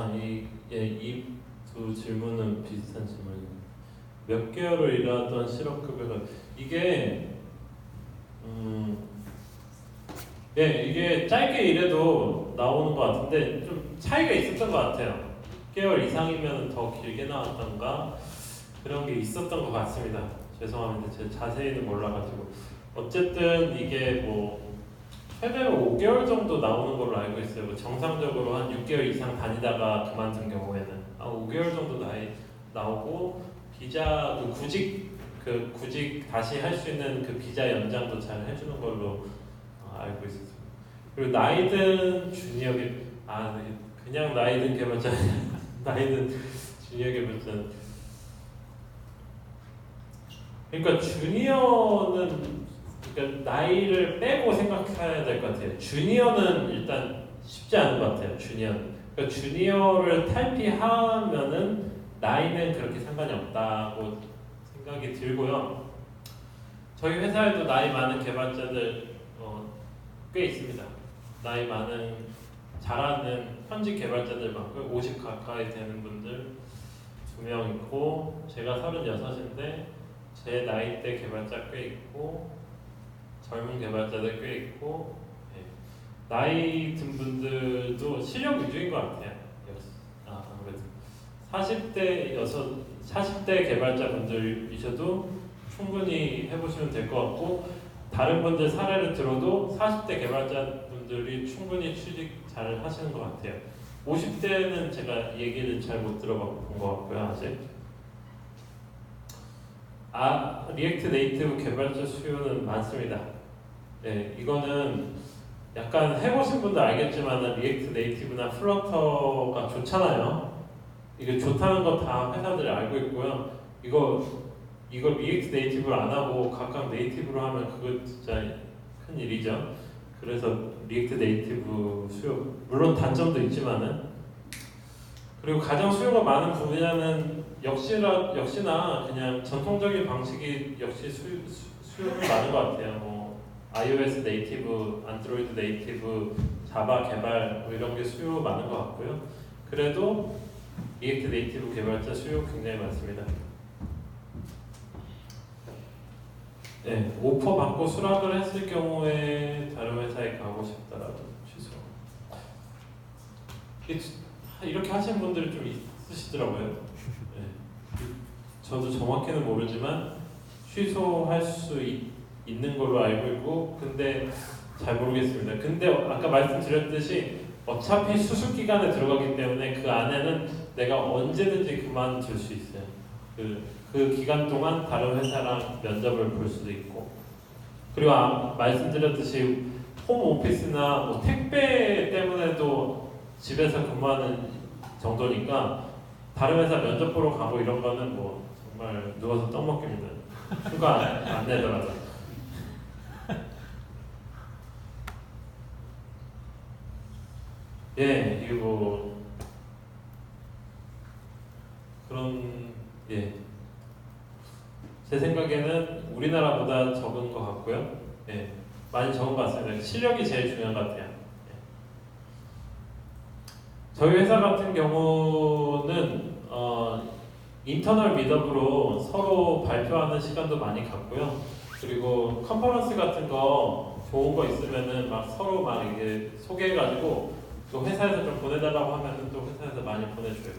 이 두 질문은 비슷한 질문입니다. 몇 개월을 일하던 실업급여가 이게 이게 짧게 일해도 나오는 것 같은데 좀 차이가 있었던 것 같아요. 6개월 이상이면 더 길게 나왔던가 그런 게 있었던 것 같습니다. 죄송합니다. 제가 자세히는 몰라가지고 어쨌든 이게 뭐 최대로 5개월 정도 나오는 걸로 알고 있어요. 뭐 정상적으로 한 6개월 이상 다니다가 그만둔 경우에는 5개월 정도 나오고 비자 구직 다시 할 수 있는 그 비자 연장도 잘 해주는 걸로 알고 있습니다. 그리고 나이든 주니어 그냥 나이든 개발자 나이든 주니어 개발자 그러니까 주니어는 그러니까 나이를 빼고 생각해야 될 것 같아요. 주니어는 일단 쉽지 않은 것 같아요. 그러니까 주니어를 탈피하면은 나이는 그렇게 상관이 없다고 생각이 들고요. 저희 회사에도 나이 많은 개발자들 꽤 있습니다. 나이 많은 잘하는 현직 개발자들 많고 50 가까이 되는 분들 2명 있고 제가 36인데 제 나이대 개발자 꽤 있고 젊은 개발자들 꽤 있고 나이 든 분들도 실력 위주인 것 같아요. 아무래도 40대 개발자분들이셔도 충분히 해보시면 될 것 같고 다른 분들 사례를 들어도 40대 개발자분들이 충분히 취직 잘 하시는 것 같아요. 50대는 제가 얘기를 잘 못 들어본 것 같고요, 아직. 리액트 네이티브 개발자 수요는 많습니다. 네, 이거는 약간 해보신 분들 알겠지만 리액트 네이티브나 플러터가 좋잖아요. 이게 좋다는 거 다 회사들이 알고 있고요. 이거 리액트 네이티브를 안 하고 각각 네이티브로 하면 그거 진짜 큰 일이죠. 그래서 리액트 네이티브 수요, 물론 단점도 있지만은, 그리고 가장 수요가 많은 분야는 역시나 그냥 전통적인 방식이 역시 수요는 많은 것 같아요. 뭐 iOS 네이티브, 안드로이드 네이티브, 자바 개발 뭐 이런 게 수요 많은 것 같고요. 그래도 리액트 네이티브 개발자 수요 굉장히 많습니다. 네, 오퍼 받고 수락을 했을 경우에 다른 회사에 가고 싶다라도 취소. 이렇게 하시는 분들이 좀 있으시더라고요. 네. 저도 정확히는 모르지만 취소할 수 있는 걸로 알고 있고, 근데 잘 모르겠습니다. 근데 아까 말씀드렸듯이 어차피 수습 기간에 들어가기 때문에 그 안에는 내가 언제든지 그만둘 수 있어요. 그 기간 동안 다른 회사랑 면접을 볼 수도 있고, 그리고 말씀드렸듯이 홈 오피스나 뭐 택배 때문에도 집에서 근무하는 정도니까 다른 회사 면접 보러 가고 이런 거는 뭐 정말 누워서 떡 먹기입니다. 휴가 안 내더라도. 예, 이게 뭐 그런, 예, 제 생각에는 우리나라보다 적은 것 같고요. 예, 많이 적은 것 같습니다. 실력이 제일 중요한 것 같아요. 예. 저희 회사 같은 경우는 인터널 미더으로 서로 발표하는 시간도 많이 갖고요. 그리고 컨퍼런스 같은 거 좋은 거 있으면은 막 서로 막 이게 소개해가지고 또 회사에서 좀 보내달라고 하면은 또 회사에서 많이 보내줘요.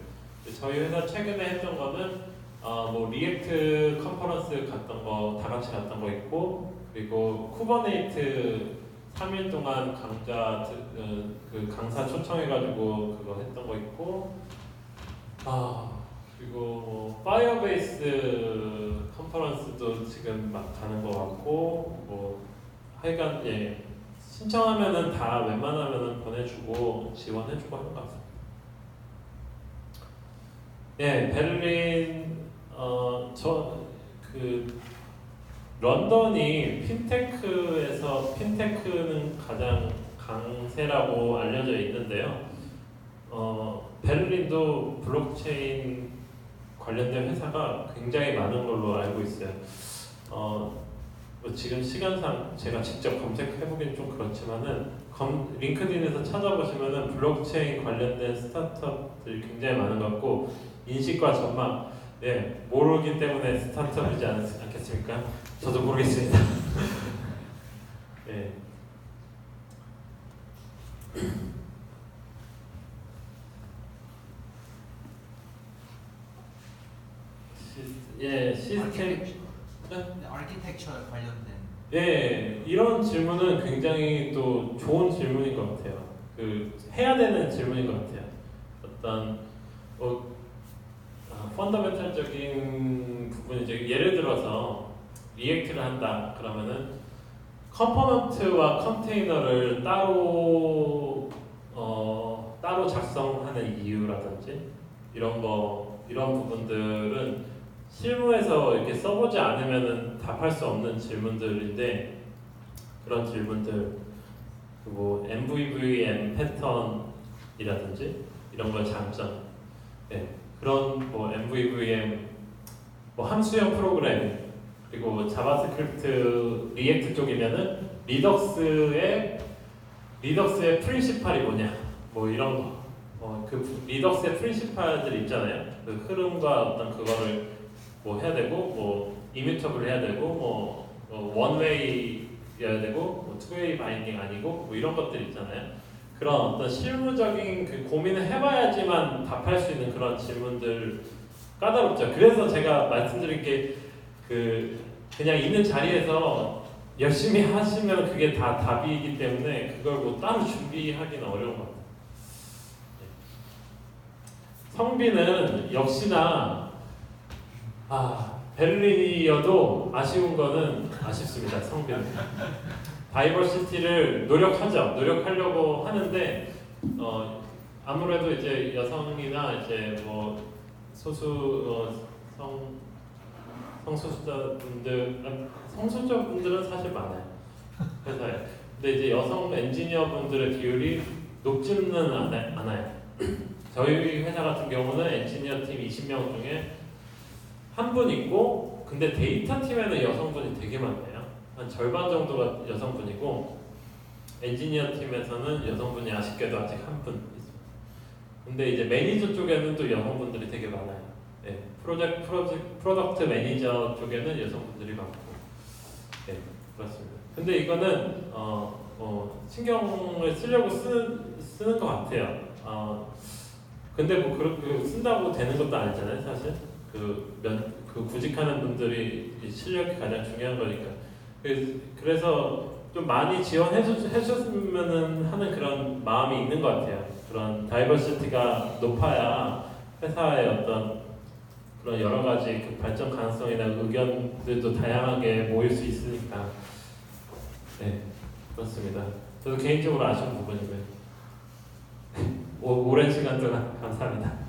저희 회사 최근에 했던 거는 뭐 리액트 컨퍼런스 갔던 거 다 같이 갔던 거 있고, 그리고 쿠버네이트 3일 동안 그 강사 초청해가지고 그거 했던 거 있고, 그리고 뭐 파이어베이스 컨퍼런스도 지금 막 가는 거 같고, 뭐 하여간 예, 신청하면은 다 웬만하면은 보내주고 지원해주고 하는 것 같습니다. 예, 베를린 런던이 핀테크는 가장 강세라고 알려져 있는데요. 베를린도 블록체인 관련된 회사가 굉장히 많은 걸로 알고 있어요. 뭐 지금 시간상 제가 직접 검색해보기는 좀 그렇지만은 링크드인에서 찾아보시면은 블록체인 관련된 스타트업들이 굉장히 많은 것 같고, 인식과 전망, 예, 모르기 때문에 스타트업이지 않겠습니까? 저도 모르겠습니다. 예. 시스템. 아키텍처 관련된. 예, 이런 질문은 굉장히 또 좋은 질문인 것 같아요. 해야 되는 질문인 것 같아요. 어떤 펀더멘탈적인 부분이죠. 예를 들어서 리액트를 한다 그러면은 컴포넌트와 컨테이너를 따로 작성하는 이유라든지 이런 부분들은 실무에서 이렇게 써보지 않으면은 답할 수 없는 질문들인데, 그런 질문들, 뭐 MVVM 패턴이라든지 이런 거 장점, 네, 그런 뭐 MVVM 뭐 함수형 프로그램, 그리고 자바스크립트 리액트 쪽이면은 리덕스의 프린시팔이 뭐냐, 뭐 이런 거, 그 리덕스의 프린시팔들 있잖아요. 그 흐름과 어떤 그거를 뭐 해야 되고, 뭐 이뮤터블 해야 되고, 뭐 원웨이여야 되고, 뭐 투웨이 바인딩 아니고, 뭐 이런 것들 있잖아요. 그런 어떤 실무적인 그 고민을 해봐야지만 답할 수 있는 그런 질문들 까다롭죠. 그래서 제가 말씀드린 게 그냥 있는 자리에서 열심히 하시면 그게 다 답이기 때문에 그걸 뭐 따로 준비하기는 어려운 것 같아요. 성비는 역시나 베를린이어도 아쉬운 거는 아쉽습니다. 성비는 다이버시티를 노력하려고 하는데 아무래도 이제 여성이나 이제 뭐 성소수자분들은 사실 많아요 회사에. 근데 이제 여성 엔지니어분들의 비율이 높지는 않아요. 저희 회사 같은 경우는 엔지니어 팀 20명 중에 한 분 있고, 근데 데이터 팀에는 여성분이 되게 많아요. 한 절반 정도가 여성분이고, 엔지니어 팀에서는 여성분이 아쉽게도 아직 한 분 있어요. 근데 이제 매니저 쪽에는 또 여성분들이 되게 많아요. 네, 프로덕트 매니저 쪽에는 여성분들이 많고, 네, 그렇습니다. 근데 이거는 신경을 쓰려고 쓰는 것 같아요. 근데 뭐 그렇게 쓴다고 되는 것도 아니잖아요, 사실. 그 구직하는 분들이 실력이 가장 중요한 거니까. 그래서 좀 많이 지원해줬으면 하는 그런 마음이 있는 것 같아요. 그런 다이버시티가 높아야 회사의 어떤 그런 여러 가지 그 발전 가능성이나 의견들도 다양하게 모일 수 있으니까. 네, 그렇습니다. 저도 개인적으로 아쉬운 부분이고요. 오랜 시간 동안 감사합니다.